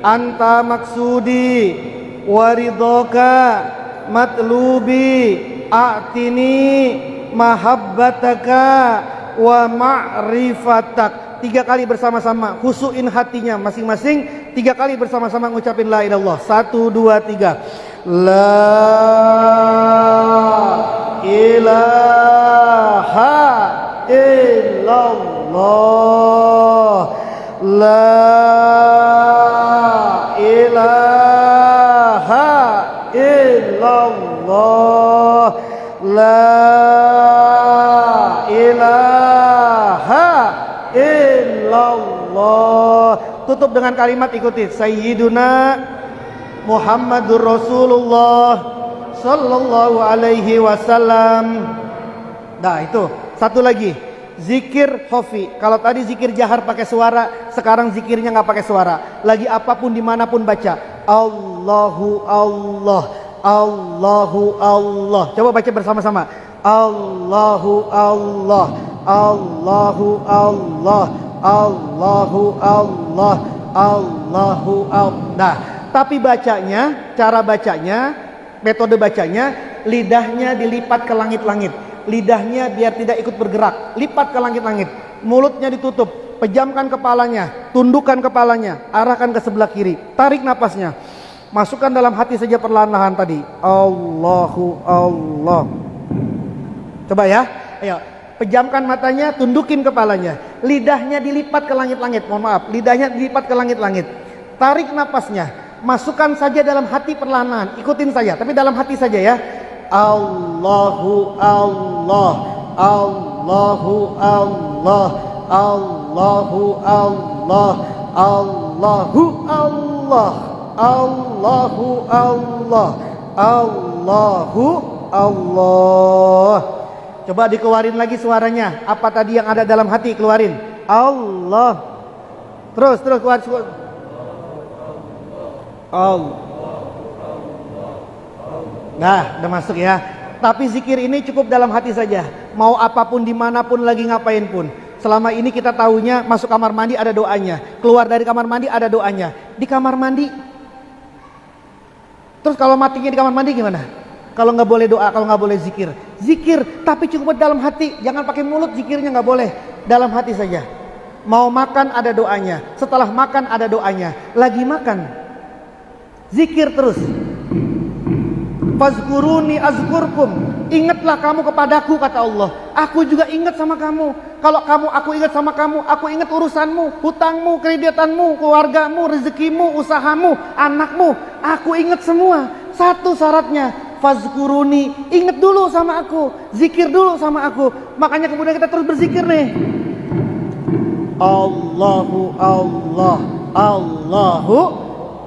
anta maksudi wa ridhaka matlubi a'tini mahabbataka wa ma'rifatak. 3 kali bersama-sama, khusuin hatinya masing-masing. 3 kali bersama-sama ngucapin la ilallah. 1, 2, 3. La ilaha illallah. La ilaha illallah. La ilaha illallah. Tutup dengan kalimat, ikuti. Sayyiduna Muhammadur Rasulullah sallallahu alaihi wasallam. Nah, itu. Satu lagi, zikir khafi. Kalau tadi zikir jahar pakai suara, sekarang zikirnya nggak pakai suara. Lagi apapun dimanapun baca Allahu Allah, Allahu Allah. Coba baca bersama-sama. Allahu Allah, Allahu Allah, Allahu Allah, Allahu Allah. Nah, tapi bacanya, cara bacanya, metode bacanya, lidahnya dilipat ke langit-langit. Lidahnya biar tidak ikut bergerak, lipat ke langit-langit. Mulutnya ditutup, pejamkan kepalanya, tundukkan kepalanya, arahkan ke sebelah kiri. Tarik napasnya, masukkan dalam hati saja perlahan-lahan tadi. Allahu Allah. Coba ya, ayo. Pejamkan matanya, tundukin kepalanya. Lidahnya dilipat ke langit-langit. Mohon maaf, lidahnya dilipat ke langit-langit. Tarik napasnya, masukkan saja dalam hati perlahan-lahan. Ikutin saja, tapi dalam hati saja ya. Allahu Allah, Allahu Allah, Allahu Allah, Allahu Allah, Allahu Allah, Allahu Allah. Coba dikeluarin lagi suaranya. Apa tadi yang ada dalam hati, keluarin. Allah. Terus kuat. Allah. Nah, udah masuk ya. Tapi zikir ini cukup dalam hati saja. Mau apapun dimanapun lagi ngapain pun. Selama ini kita tahunya masuk kamar mandi ada doanya, keluar dari kamar mandi ada doanya. Di kamar mandi. Terus kalau matinya di kamar mandi gimana? Kalau nggak boleh doa, kalau nggak boleh zikir. Zikir, tapi cukup dalam hati. Jangan pakai mulut zikirnya nggak boleh. Dalam hati saja. Mau makan ada doanya. Setelah makan ada doanya. Lagi makan. Zikir terus. Fazkuruni azkurkum. Ingatlah kamu kepadaku kata Allah. Aku juga ingat sama kamu. Kalau aku ingat sama kamu, aku ingat urusanmu, hutangmu, kreditanmu, keluargamu, rezekimu, usahamu, anakmu. Aku ingat semua. Satu syaratnya, fazkuruni, ingat dulu sama aku, zikir dulu sama aku. Makanya kemudian kita terus berzikir nih. Allahu Allah, Allahu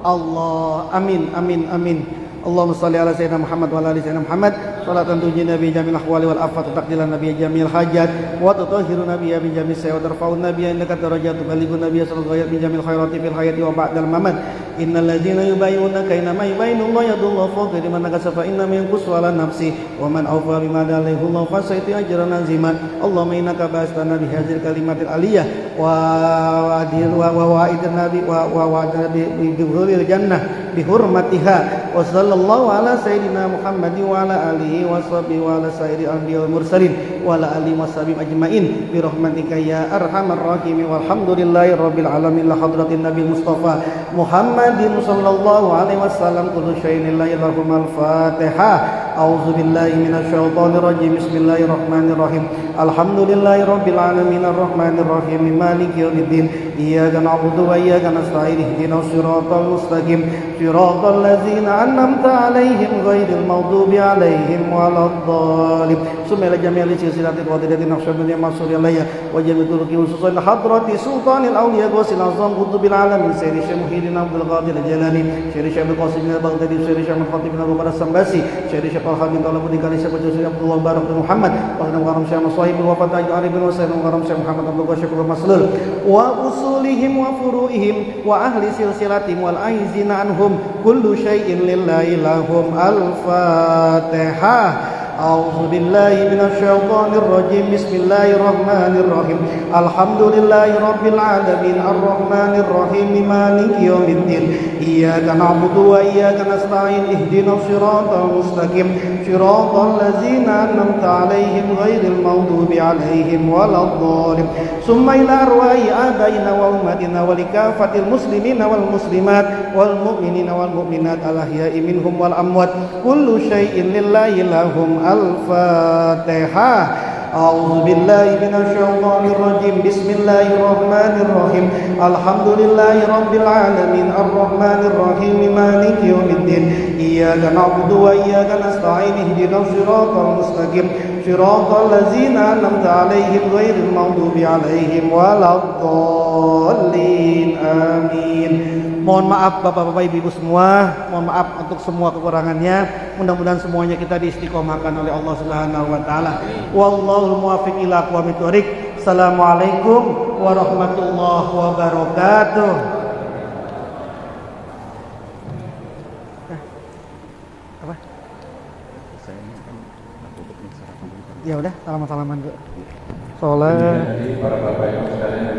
Allah. Amin, amin, amin. Allahumma salli ala sayyidina Muhammad wa ala ali sayyidina Muhammad. Salatan tunjina bi jamil ahwali wal afat, taqdilan nabiyya jamil hajat, wa tutahhiru nabiyya bi jamil sayyi wa tarfa'un nabiyya innaka darajatu balighu nabiyya sallallahu alaihi min jamil khairati fil hayati wa ba'dal mamat. Innal ladzina yubayyi'unaka inma yubayyi'una Allah yadullahu fawqa liman nakasafa inna yanqusu ala nafsi wa man awfa bima dalahu Allah fa sayati ajran azima. Allahumma innaka ba'astana bi hadzal kalimatil aliyah wa adil wa wa'idin nabi wa bi dhuril jannah bi hurmatiha wa sallallahu ala sayyidina Muhammad wa ala alihi wa sahbihi wa ala sairi anbiya wal mursalin wa ala alihi wa sahbihi ajmain bi rahmatika ya arhamar rahimin walhamdulillahi rabbil alamin la hadratin nabi mustafa Muhammadin sallallahu alaihi wasallam kullu syai'in lillahi al-fatihah. A'udzu billahi minasy syaithanir rajim. Bismillahirrahmanirrahim. Alhamdulillahi rabbil alamin arrahmanir rahim maliki yaumiddin. Iyyaka na'budu wa iyyaka nasta'in ihdinas siratal mustaqim siratal ladzina an'amta 'alaihim ghairil maghdubi 'alaihim waladdallin. Summa jami'al silsilatil qadiratin naqsyabandiyah masuri alayya wa jami'u turuqi ususan hadrati sultanil awliya wa silazam qutubil alamin sayyidi syekh muhyiddin abdul qadir jalani syekh syekh qasim bin baghdadi syekh syekh khatib bin abu bakar sambasi syekh syekh al-khadim talabudi kali syekh syekh abdullah barak bin muhammad wa karam syekh sahibul wafat arif bin husain wa karam syekh muhammad abdul qasim maslul wa usulihim wa furu'ihim wa ahli silsilatihim wal aizina anhum kullu syai'in lillahi lahum al-fatihah. أعوذ بالله من الشيطان الرجيم بسم الله الرحمن الرحيم الحمد لله رب العالمين الرحمن الرحيم مالك يوم الدين إياك نعبد وإياك نستعين اهدنا الصراط المستقيم صراط الذين أنعمت عليهم غير المغضوب عليهم ولا الضالين ثم إلى أرواح آبائنا وأمهاتنا ولكافة المسلمين والمسلمات والمؤمنين والمؤمنات الأحياء منهم والأموات كل شيء لله لهم الفاتحة. أعوذ بالله من الشيطان الرجيم بسم الله الرحمن الرحيم الحمد لله رب العالمين الرحمن الرحيم مالك يوم الدين إياك نعبد وإياك نستعين اهدنا الصراط المستقيم صراط الذين أنعمت عليهم غير المغضوب عليهم ولا الضالين آمين. Mohon maaf Bapak-bapak Ibu-ibu semua, mohon maaf untuk semua kekurangannya. Mudah-mudahan semuanya kita diistiqomahkan oleh Allah Subhanahu wa taala. Wallahul muwaffiq ila aqwamit thoriq. Assalamualaikum warahmatullahi wabarakatuh. Apa? Ya udah, salaman-salaman dulu. Salat. Para bapak ibu sekalian